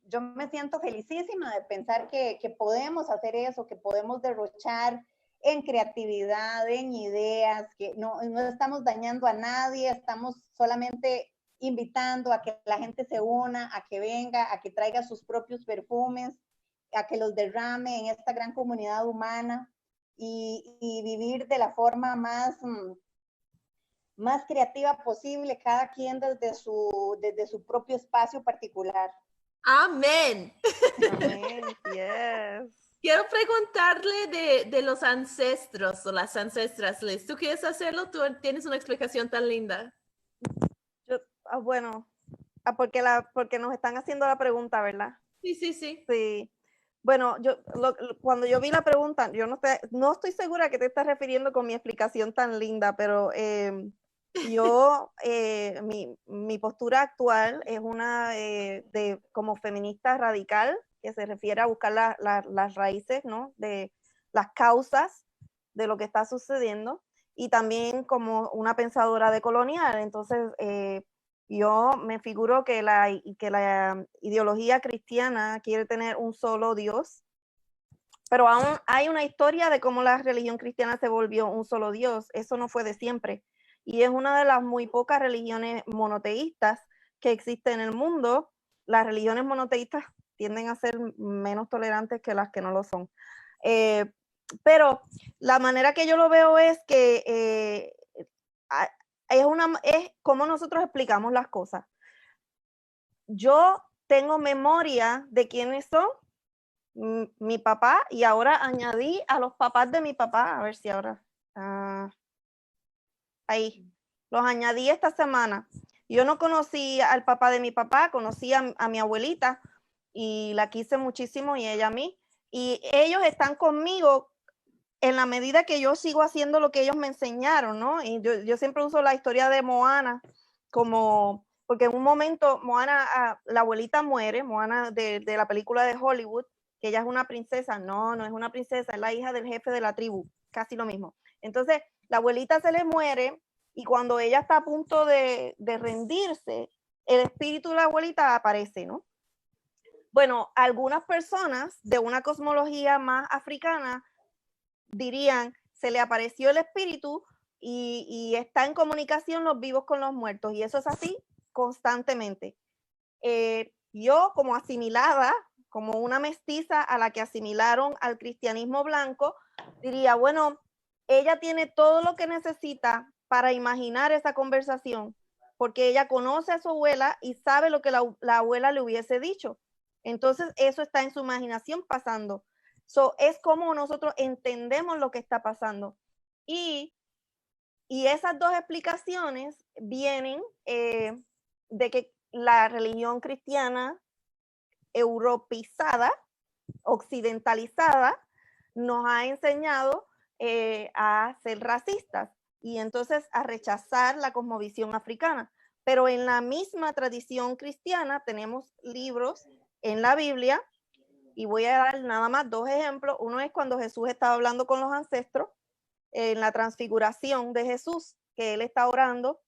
yo me siento felicísima de pensar que podemos hacer eso, que podemos derrochar en creatividad, en ideas, que no estamos dañando a nadie, estamos solamente invitando a que la gente se una, a que venga, a que traiga sus propios perfumes, a que los derrame en esta gran comunidad humana y vivir de la forma más creativa posible, cada quien desde su propio espacio particular. Amén. Amén. Yes. Quiero preguntarle de los ancestros o las ancestras, Liz. ¿Tú quieres hacerlo? Tú tienes una explicación tan linda. Bueno, porque nos están haciendo la pregunta, ¿verdad? Sí, sí, sí. Sí. Bueno, cuando yo vi la pregunta, yo no estoy segura que te estás refiriendo con mi explicación tan linda, pero mi postura actual es una como feminista radical, que se refiere a buscar las raíces, ¿no? De las causas de lo que está sucediendo, y también como una pensadora decolonial. Entonces, yo me figuro que la ideología cristiana quiere tener un solo Dios, pero aún hay una historia de cómo la religión cristiana se volvió un solo Dios. Eso no fue de siempre. Y es una de las muy pocas religiones monoteístas que existen en el mundo. Las religiones monoteístas tienden a ser menos tolerantes que las que no lo son. Pero la manera que yo lo veo es que es como nosotros explicamos las cosas. Yo tengo memoria de quiénes son mi papá, y ahora añadí a los papás de mi papá, a ver si ahora, ahí, los añadí esta semana. Yo no conocí al papá de mi papá, conocí a mi abuelita y la quise muchísimo, y ella a mí, y ellos están conmigo en la medida que yo sigo haciendo lo que ellos me enseñaron, ¿no? Y yo siempre uso la historia de Moana porque en un momento Moana, la abuelita muere, Moana de la película de Hollywood, que ella es una princesa. No es una princesa, es la hija del jefe de la tribu, casi lo mismo. Entonces, la abuelita se le muere, y cuando ella está a punto de rendirse, el espíritu de la abuelita aparece, ¿no? Bueno, algunas personas de una cosmología más africana dirían, se le apareció el espíritu y está en comunicación los vivos con los muertos, y eso es así constantemente. Yo, como asimilada, como una mestiza a la que asimilaron al cristianismo blanco, diría, bueno, ella tiene todo lo que necesita para imaginar esa conversación, porque ella conoce a su abuela y sabe lo que la abuela le hubiese dicho. Entonces, eso está en su imaginación pasando. Es como nosotros entendemos lo que está pasando. Y esas dos explicaciones vienen de que la religión cristiana europeizada, occidentalizada, nos ha enseñado a ser racistas y entonces a rechazar la cosmovisión africana. Pero en la misma tradición cristiana tenemos libros en la Biblia, y voy a dar nada más dos ejemplos. Uno es cuando Jesús estaba hablando con los ancestros, en la transfiguración de Jesús, que él está orando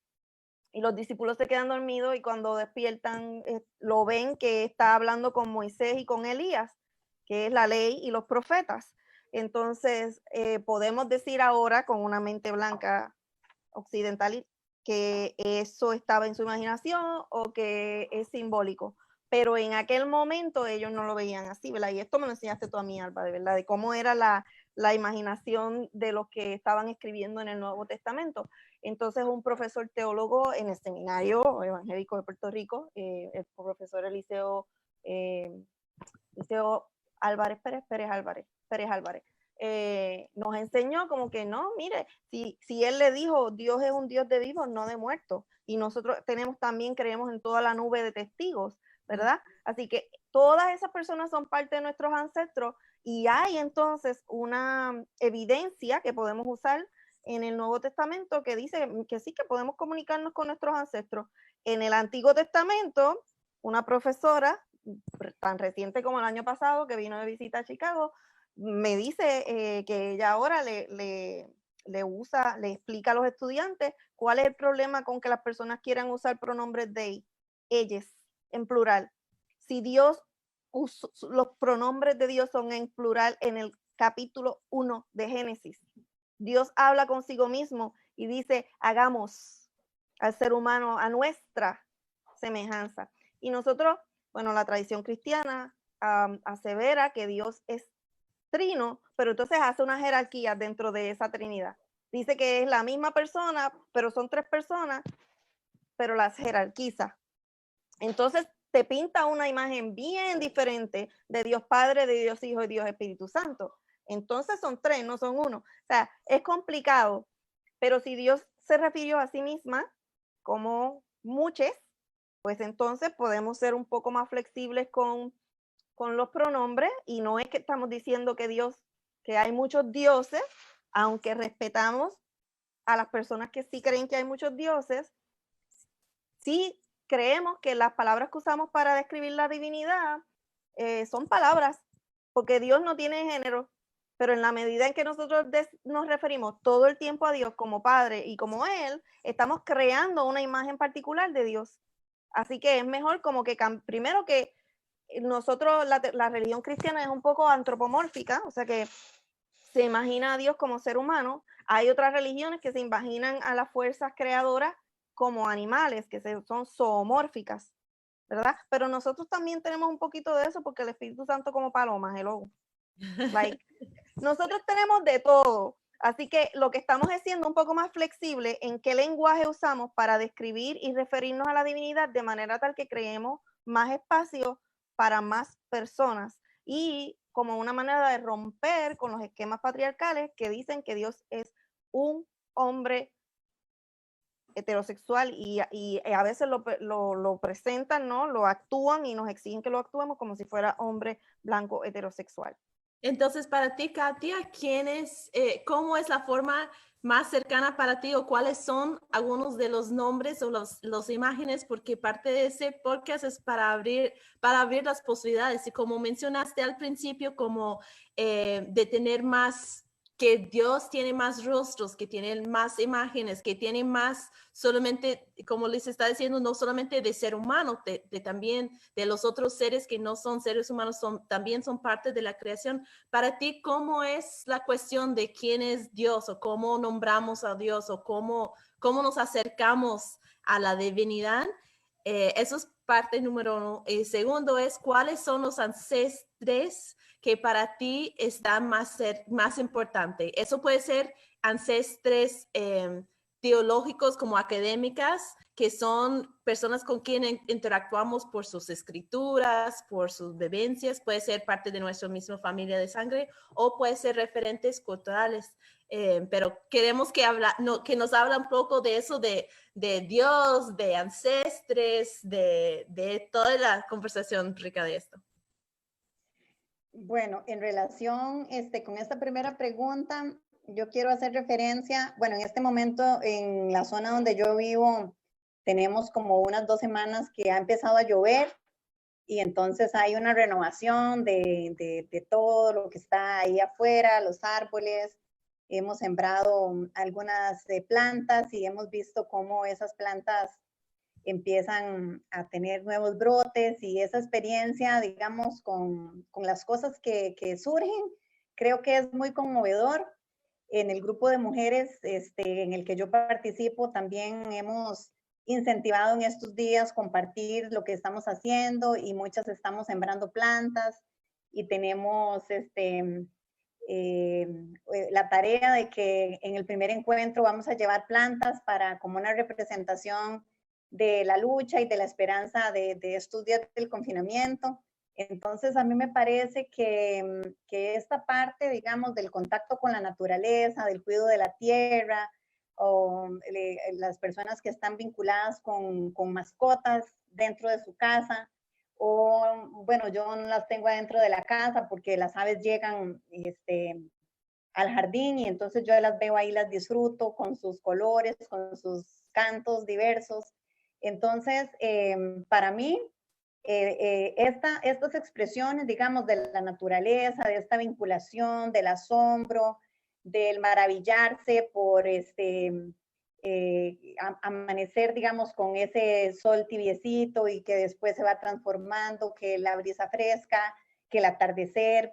y los discípulos se quedan dormidos, y cuando despiertan lo ven que está hablando con Moisés y con Elías, que es la ley y los profetas. Entonces, podemos decir ahora con una mente blanca occidental que eso estaba en su imaginación o que es simbólico, pero en aquel momento ellos no lo veían así, ¿verdad? Y esto me lo enseñaste tú a mí, Alba, de verdad, de cómo era la imaginación de los que estaban escribiendo en el Nuevo Testamento. Entonces, un profesor teólogo en el Seminario Evangélico de Puerto Rico, el profesor Eliseo Pérez Álvarez, nos enseñó como que no, mire, si él le dijo, Dios es un Dios de vivos, no de muertos, y nosotros creemos en toda la nube de testigos, ¿verdad? Así que todas esas personas son parte de nuestros ancestros, y hay entonces una evidencia que podemos usar en el Nuevo Testamento que dice que sí, que podemos comunicarnos con nuestros ancestros. En el Antiguo Testamento, una profesora tan reciente como el año pasado que vino de visita a Chicago, me dice que ella ahora le explica a los estudiantes cuál es el problema con que las personas quieran usar pronombres they, ellos, en plural. Si Dios, los pronombres de Dios son en plural en el capítulo 1 de Génesis. Dios habla consigo mismo y dice, hagamos al ser humano a nuestra semejanza. Y nosotros, bueno, la tradición cristiana asevera que Dios es trino, pero entonces hace una jerarquía dentro de esa Trinidad. Dice que es la misma persona, pero son tres personas, pero las jerarquiza. Entonces te pinta una imagen bien diferente de Dios Padre, de Dios Hijo y Dios Espíritu Santo. Entonces son tres, no son uno. O sea, es complicado, pero si Dios se refirió a sí misma como muchos, pues entonces podemos ser un poco más flexibles con los pronombres, y no es que estamos diciendo que hay muchos dioses, aunque respetamos a las personas que sí creen que hay muchos dioses, sí creemos que las palabras que usamos para describir la divinidad son palabras, porque Dios no tiene género, pero en la medida en que nosotros nos referimos todo el tiempo a Dios como Padre y como Él, estamos creando una imagen particular de Dios. Así que es mejor como que primero que nosotros, la religión cristiana es un poco antropomórfica, o sea que se imagina a Dios como ser humano. Hay otras religiones que se imaginan a las fuerzas creadoras como animales, que son zoomórficas, ¿verdad? Pero nosotros también tenemos un poquito de eso, porque el Espíritu Santo como palomas, hello. Like, nosotros tenemos de todo. Así que lo que estamos es siendo un poco más flexible en qué lenguaje usamos para describir y referirnos a la divinidad, de manera tal que creemos más espacio para más personas, y como una manera de romper con los esquemas patriarcales que dicen que Dios es un hombre heterosexual, y a veces lo presentan, ¿no? Lo actúan y nos exigen que lo actuemos como si fuera hombre blanco heterosexual. Entonces, para ti, Katia, ¿cómo es la forma más cercana para ti, o cuáles son algunos de los nombres o las imágenes? Porque parte de ese podcast es para abrir las posibilidades. Y como mencionaste al principio, como de tener más, que Dios tiene más rostros, que tiene más imágenes, que tiene más solamente, como les está diciendo, no solamente de ser humano, también de los otros seres que no son seres humanos, también son parte de la creación. Para ti, ¿cómo es la cuestión de quién es Dios, o cómo nombramos a Dios, o cómo nos acercamos a la divinidad? Eso es parte número uno. Y segundo es, ¿cuáles son los ancestres que para ti están más importante? Eso puede ser ancestres teológicos, como académicas, que son personas con quienes interactuamos por sus escrituras, por sus vivencias. Puede ser parte de nuestra misma familia de sangre, o puede ser referentes culturales. Pero queremos que nos habla un poco de eso, de Dios, de ancestres, de toda la conversación rica de esto. Bueno, en relación con esta primera pregunta, yo quiero hacer referencia, bueno, en este momento en la zona donde yo vivo, tenemos como unas 2 semanas que ha empezado a llover, y entonces hay una renovación de todo lo que está ahí afuera, los árboles. Hemos sembrado algunas plantas y hemos visto cómo esas plantas empiezan a tener nuevos brotes, y esa experiencia, digamos, con las cosas que surgen, creo que es muy conmovedor. En el grupo de mujeres en el que yo participo, también hemos incentivado en estos días compartir lo que estamos haciendo, y muchas estamos sembrando plantas, y tenemos la tarea de que en el primer encuentro vamos a llevar plantas para como una representación de la lucha y de la esperanza de estos días del confinamiento. Entonces, a mí me parece que esta parte, digamos, del contacto con la naturaleza, del cuidado de la tierra, o las personas que están vinculadas con mascotas dentro de su casa, o bueno, yo no las tengo adentro de la casa porque las aves llegan al jardín y entonces yo las veo ahí, las disfruto con sus colores, con sus cantos diversos. Entonces, para mí, estas expresiones, digamos, de la naturaleza, de esta vinculación, del asombro, del maravillarse por amanecer, digamos, con ese sol tibiecito y que después se va transformando, que la brisa fresca, que el atardecer.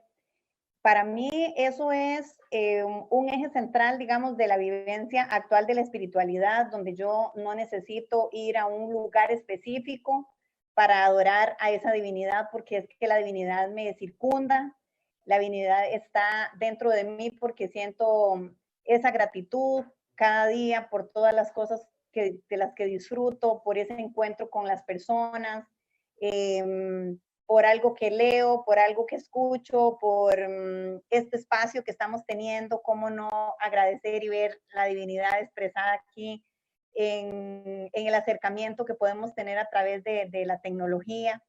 Para mí eso es un eje central, digamos, de la vivencia actual de la espiritualidad, donde yo no necesito ir a un lugar específico para adorar a esa divinidad, porque es que la divinidad me circunda, la divinidad está dentro de mí porque siento esa gratitud cada día por todas las cosas de las que disfruto, por ese encuentro con las personas. Por algo que leo, por algo que escucho, por este espacio que estamos teniendo, cómo no agradecer y ver la divinidad expresada aquí en el acercamiento que podemos tener a través de la tecnología,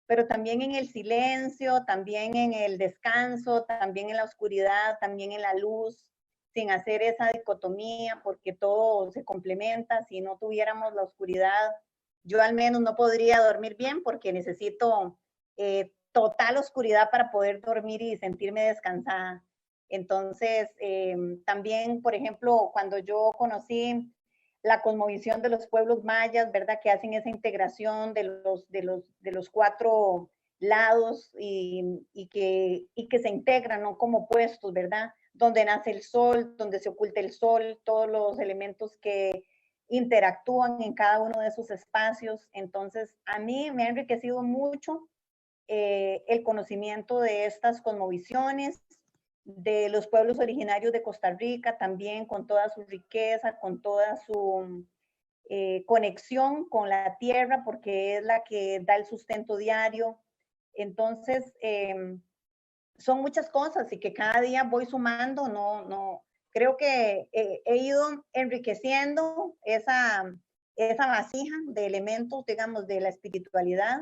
pero también en el silencio, también en el descanso, también en la oscuridad, también en la luz, sin hacer esa dicotomía, porque todo se complementa. Si no tuviéramos la oscuridad, yo al menos no podría dormir bien porque necesito total oscuridad para poder dormir y sentirme descansada. Entonces, también, por ejemplo, cuando yo conocí la cosmovisión de los pueblos mayas, ¿verdad? Que hacen esa integración de los cuatro lados y que se integran, ¿no? Como opuestos, ¿verdad? Donde nace el sol, donde se oculta el sol, todos los elementos que interactúan en cada uno de esos espacios. Entonces, a mí me ha enriquecido mucho el conocimiento de estas cosmovisiones, de los pueblos originarios de Costa Rica, también con toda su riqueza, con toda su conexión con la tierra, porque es la que da el sustento diario. Entonces, son muchas cosas y que cada día voy sumando, creo que he ido enriqueciendo esa vasija de elementos, digamos, de la espiritualidad.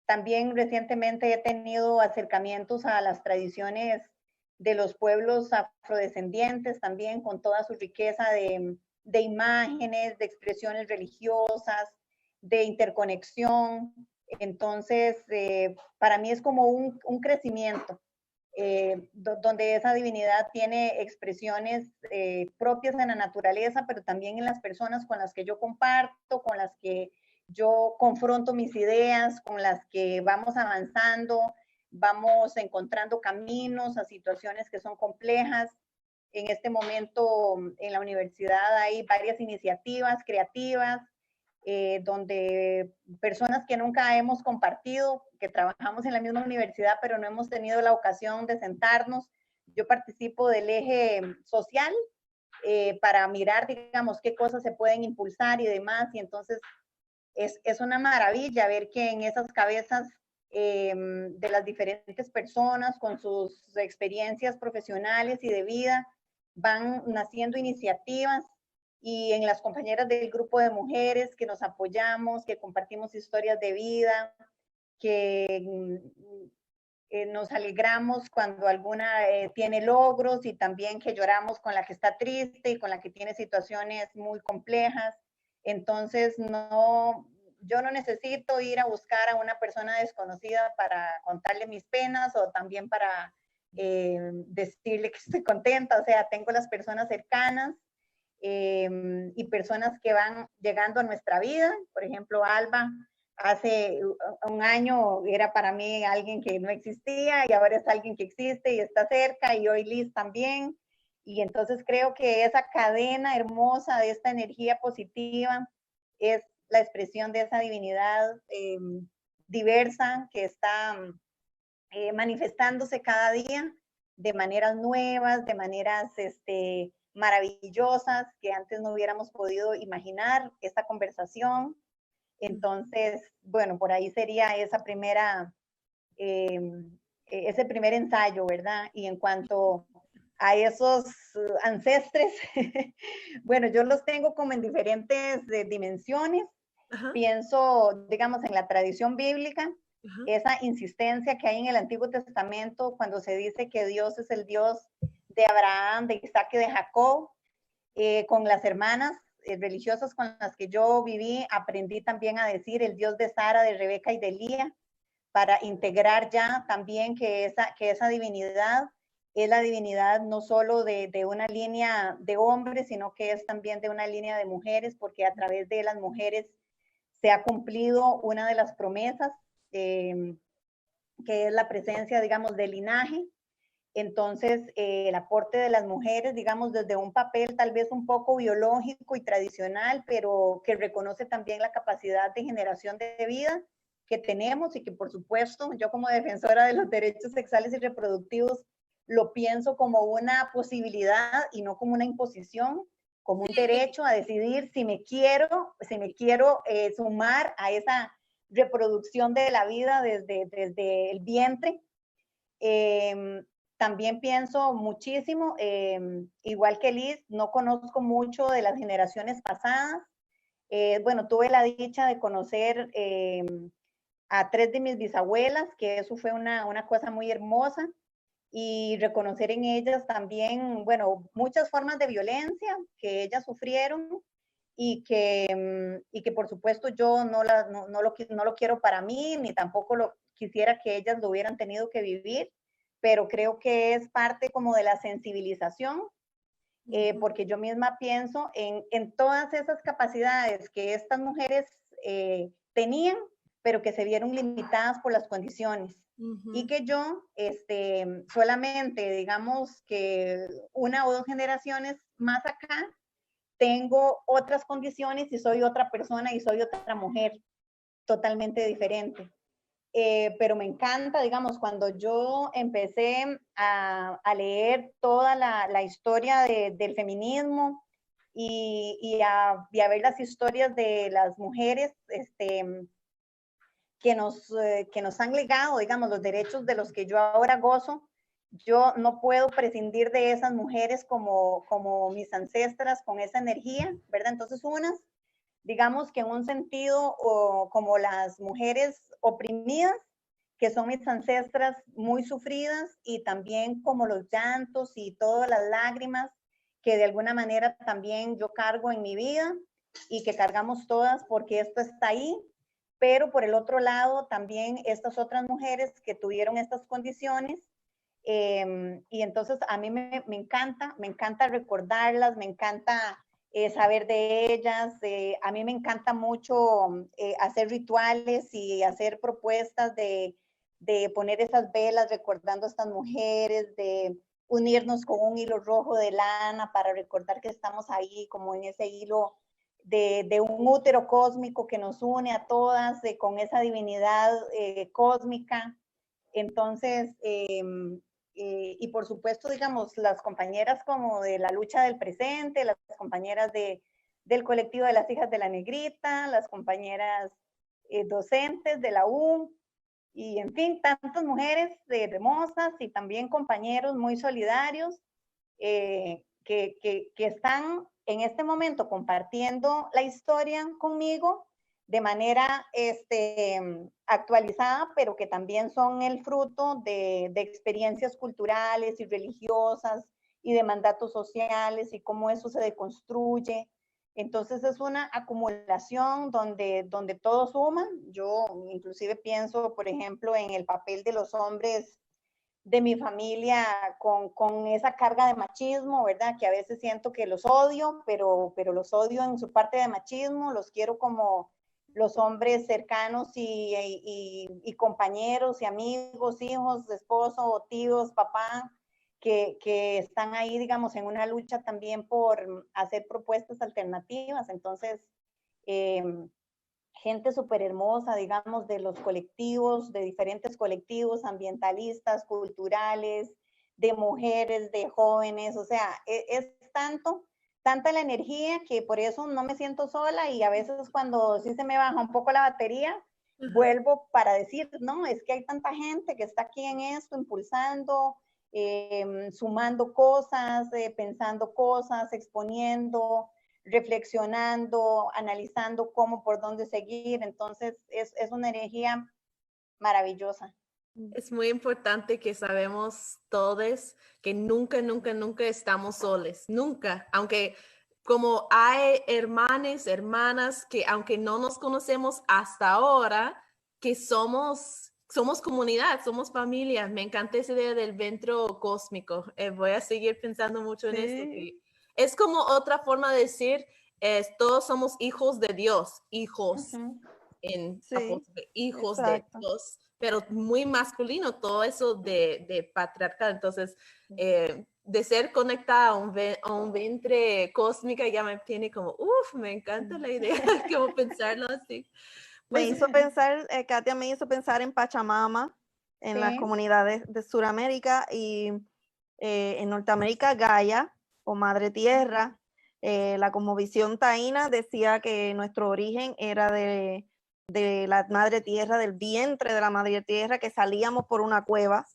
También recientemente he tenido acercamientos a las tradiciones de los pueblos afrodescendientes, también con toda su riqueza de imágenes, de expresiones religiosas, de interconexión. Entonces, para mí es como un crecimiento, donde esa divinidad tiene expresiones propias en la naturaleza, pero también en las personas con las que yo comparto, con las que yo confronto mis ideas, con las que vamos avanzando, vamos encontrando caminos a situaciones que son complejas. En este momento en la universidad hay varias iniciativas creativas donde personas que nunca hemos compartido, que trabajamos en la misma universidad, pero no hemos tenido la ocasión de sentarnos. Yo participo del eje social para mirar, digamos, qué cosas se pueden impulsar y demás, y entonces es una maravilla ver que en esas cabezas de las diferentes personas con sus experiencias profesionales y de vida van naciendo iniciativas, y en las compañeras del grupo de mujeres que nos apoyamos, que compartimos historias de vida, que nos alegramos cuando alguna tiene logros y también que lloramos con la que está triste y con la que tiene situaciones muy complejas. Entonces, yo no necesito ir a buscar a una persona desconocida para contarle mis penas o también para decirle que estoy contenta. O sea, tengo las personas cercanas y personas que van llegando a nuestra vida. Por ejemplo, Alba, hace un año era para mí alguien que no existía y ahora es alguien que existe y está cerca, y hoy Liz también. Y entonces creo que esa cadena hermosa de esta energía positiva es la expresión de esa divinidad diversa que está manifestándose cada día de maneras nuevas, de maneras maravillosas que antes no hubiéramos podido imaginar esta conversación. Entonces, bueno, por ahí sería esa primera, ese primer ensayo, ¿verdad? Y en cuanto a esos ancestres, bueno, yo los tengo como en diferentes dimensiones. Ajá, Pienso, digamos, en la tradición bíblica, ajá, esa insistencia que hay en el Antiguo Testamento cuando se dice que Dios es el Dios de Abraham, de Isaac y de Jacob. Con las hermanas religiosas con las que yo viví, aprendí también a decir el Dios de Sara, de Rebeca y de Lía, para integrar ya también que esa divinidad es la divinidad no solo de una línea de hombres, sino que es también de una línea de mujeres, porque a través de las mujeres se ha cumplido una de las promesas, que es la presencia, digamos, del linaje. Entonces, el aporte de las mujeres, digamos, desde un papel tal vez un poco biológico y tradicional, pero que reconoce también la capacidad de generación de vida que tenemos y que, por supuesto, yo como defensora de los derechos sexuales y reproductivos, lo pienso como una posibilidad y no como una imposición, como un derecho a decidir si me quiero sumar a esa reproducción de la vida desde el vientre. También pienso muchísimo, igual que Liz, no conozco mucho de las generaciones pasadas. Bueno, tuve la dicha de conocer a 3 de mis bisabuelas, que eso fue una cosa muy hermosa, y reconocer en ellas también, bueno, muchas formas de violencia que ellas sufrieron y que por supuesto yo no lo quiero para mí, ni tampoco lo quisiera que ellas lo hubieran tenido que vivir, pero creo que es parte como de la sensibilización, porque yo misma pienso en todas esas capacidades que estas mujeres tenían, pero que se vieron limitadas por las condiciones. Y que yo, solamente, digamos que una o dos generaciones más acá, tengo otras condiciones y soy otra persona y soy otra mujer totalmente diferente. Pero me encanta, digamos, cuando yo empecé a leer toda la historia del feminismo y a ver las historias de las mujeres que nos han legado, digamos, los derechos de los que yo ahora gozo, yo no puedo prescindir de esas mujeres como mis ancestras con esa energía, ¿verdad? Entonces, unas, digamos que en un sentido como las mujeres oprimidas, que son mis ancestras muy sufridas, y también como los llantos y todas las lágrimas que de alguna manera también yo cargo en mi vida y que cargamos todas porque esto está ahí, pero por el otro lado también estas otras mujeres que tuvieron estas condiciones, y entonces a mí me encanta recordarlas, me encanta saber de ellas. A mí me encanta mucho hacer rituales y hacer propuestas de poner esas velas recordando a estas mujeres, de unirnos con un hilo rojo de lana para recordar que estamos ahí como en ese hilo de un útero cósmico que nos une a todas, con esa divinidad cósmica. Entonces, y por supuesto, digamos, las compañeras como de la lucha del presente, las compañeras del colectivo de las hijas de la negrita, las compañeras docentes de la U, y en fin, tantas mujeres hermosas y también compañeros muy solidarios que están en este momento compartiendo la historia conmigo de manera actualizada, pero que también son el fruto de experiencias culturales y religiosas y de mandatos sociales y cómo eso se deconstruye. Entonces es una acumulación donde todo suma. Yo inclusive pienso, por ejemplo, en el papel de los hombres de mi familia con esa carga de machismo, ¿verdad? Que a veces siento que los odio, pero los odio en su parte de machismo, los quiero como los hombres cercanos y compañeros y amigos, hijos, esposo, tíos, papá, que están ahí, digamos, en una lucha también por hacer propuestas alternativas. Entonces, gente súper hermosa, digamos, de los colectivos, de diferentes colectivos ambientalistas, culturales, de mujeres, de jóvenes, o sea, es tanto tanta la energía que por eso no me siento sola y a veces cuando sí se me baja un poco la batería, vuelvo para decir, no, es que hay tanta gente que está aquí en esto, impulsando, sumando cosas, pensando cosas, exponiendo, reflexionando, analizando cómo, por dónde seguir. Entonces, es una energía maravillosa. Es muy importante que sabemos todos que nunca, nunca, nunca estamos solos, nunca, aunque como hay hermanos, hermanas que aunque no nos conocemos hasta ahora, que somos comunidad, somos familia. Me encanta esa idea del ventro cósmico. Voy a seguir pensando mucho en esto. Que es como otra forma de decir, todos somos hijos de Dios, hijos en apóstrofe, hijos de Dios, pero muy masculino, todo eso de patriarcal. Entonces, de ser conectada a un vientre cósmica ya me tiene como, me encanta la idea, como pensarlo así. Me hizo pensar, Katia me hizo pensar en Pachamama, en las comunidades de Sudamérica y en Norteamérica, Gaia o Madre Tierra. La cosmovisión taína decía que nuestro origen era de la Madre Tierra, del vientre de la Madre Tierra, que salíamos por una cueva.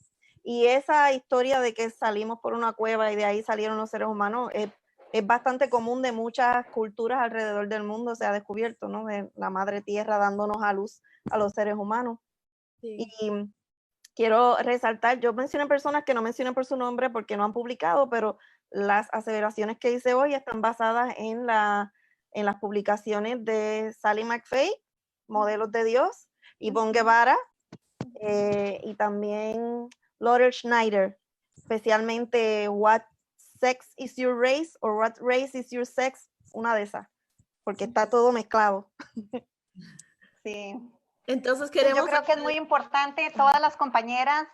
Y esa historia de que salimos por una cueva y de ahí salieron los seres humanos es bastante común de muchas culturas alrededor del mundo, se ha descubierto, ¿no? De la Madre Tierra dándonos a luz a los seres humanos. Sí. Y quiero resaltar, yo mencioné personas que no mencioné por su nombre porque no han publicado, pero las aseveraciones que hice hoy están basadas en las publicaciones de Sally McFay, Modelos de Dios, Yvonne Guevara, y también Lothar Schneider, especialmente What Sex is Your Race o What Race is Your Sex, una de esas, porque está todo mezclado. Sí. Entonces queremos... Yo creo que es muy importante todas las compañeras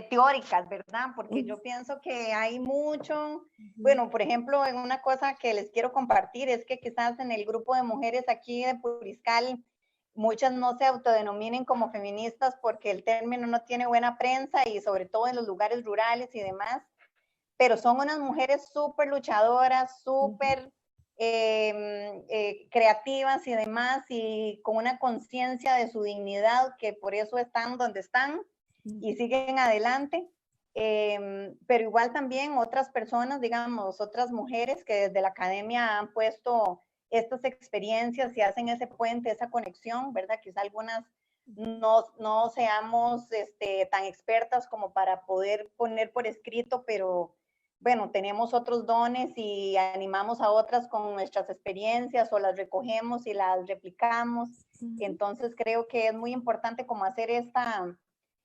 teóricas, ¿verdad? Porque yo pienso que hay mucho, bueno, por ejemplo, en una cosa que les quiero compartir es que quizás en el grupo de mujeres aquí de Puriscal, muchas no se autodenominen como feministas porque el término no tiene buena prensa y sobre todo en los lugares rurales y demás, pero son unas mujeres súper luchadoras, súper creativas y demás, y con una conciencia de su dignidad, que por eso están donde están y siguen adelante. Pero igual también otras personas, digamos, otras mujeres que desde la academia han puesto estas experiencias y hacen ese puente, esa conexión, ¿verdad? Quizá algunas no seamos tan expertas como para poder poner por escrito, pero bueno, tenemos otros dones y animamos a otras con nuestras experiencias o las recogemos y las replicamos. Entonces creo que es muy importante como hacer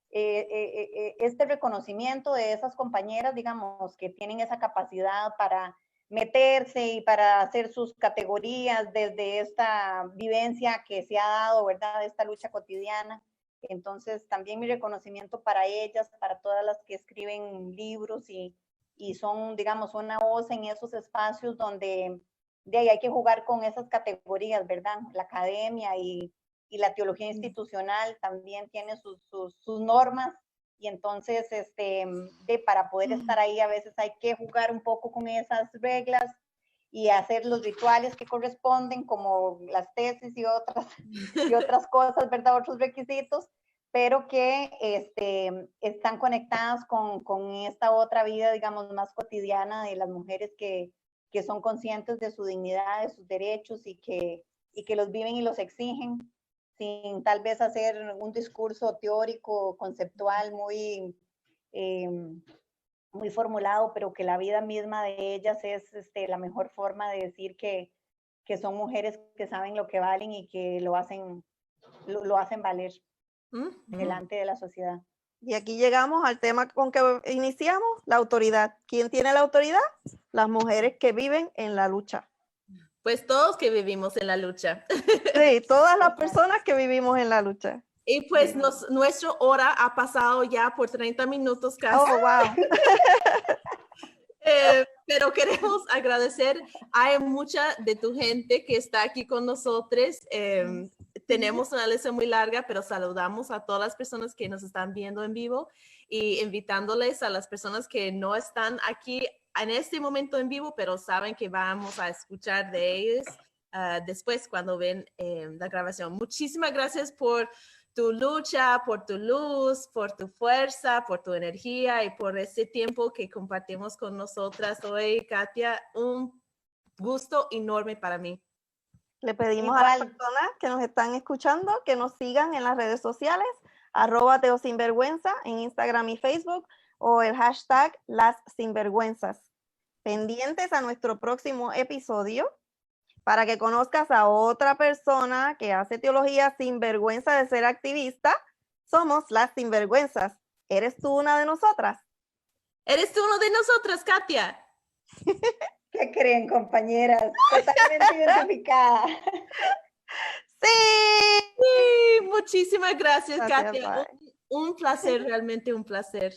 este reconocimiento de esas compañeras, digamos, que tienen esa capacidad para meterse y para hacer sus categorías desde esta vivencia que se ha dado, ¿verdad? Esta lucha cotidiana. Entonces también mi reconocimiento para ellas, para todas las que escriben libros y son, digamos, una voz en esos espacios donde de ahí hay que jugar con esas categorías, ¿verdad? La academia y la teología institucional también tiene sus normas y entonces para poder estar ahí a veces hay que jugar un poco con esas reglas y hacer los rituales que corresponden como las tesis y otras cosas, ¿verdad? Otros requisitos, pero que están conectadas con esta otra vida, digamos, más cotidiana de las mujeres que son conscientes de su dignidad, de sus derechos y que los viven y los exigen, sin tal vez hacer un discurso teórico, conceptual, muy formulado, pero que la vida misma de ellas es la mejor forma de decir que son mujeres que saben lo que valen y que lo hacen valer delante de la sociedad. Y aquí llegamos al tema con que iniciamos, la autoridad. ¿Quién tiene la autoridad? Las mujeres que viven en la lucha. Pues todos que vivimos en la lucha. Sí, todas las personas que vivimos en la lucha. Y pues nuestra hora ha pasado ya por 30 minutos casi. Oh, wow. Pero queremos agradecer a mucha de tu gente que está aquí con nosotros. Tenemos una lista muy larga, pero saludamos a todas las personas que nos están viendo en vivo y invitándoles a las personas que no están aquí en este momento en vivo, pero saben que vamos a escuchar de ellos después cuando ven la grabación. Muchísimas gracias por tu lucha, por tu luz, por tu fuerza, por tu energía y por ese tiempo que compartimos con nosotras hoy, Katia. Un gusto enorme para mí. Le pedimos a las personas que nos están escuchando que nos sigan en las redes sociales, @teosinvergüenza en Instagram y Facebook, o el hashtag Las Sinvergüenzas. Pendientes a nuestro próximo episodio para que conozcas a otra persona que hace teología sin vergüenza de ser activista. Somos Las Sinvergüenzas. ¿Eres tú una de nosotras? ¿Eres tú una de nosotras, Katia? ¿Qué creen, compañeras? Totalmente identificada. ¡Sí! Sí, muchísimas gracias, Gracias, Katia. Un placer, realmente un placer.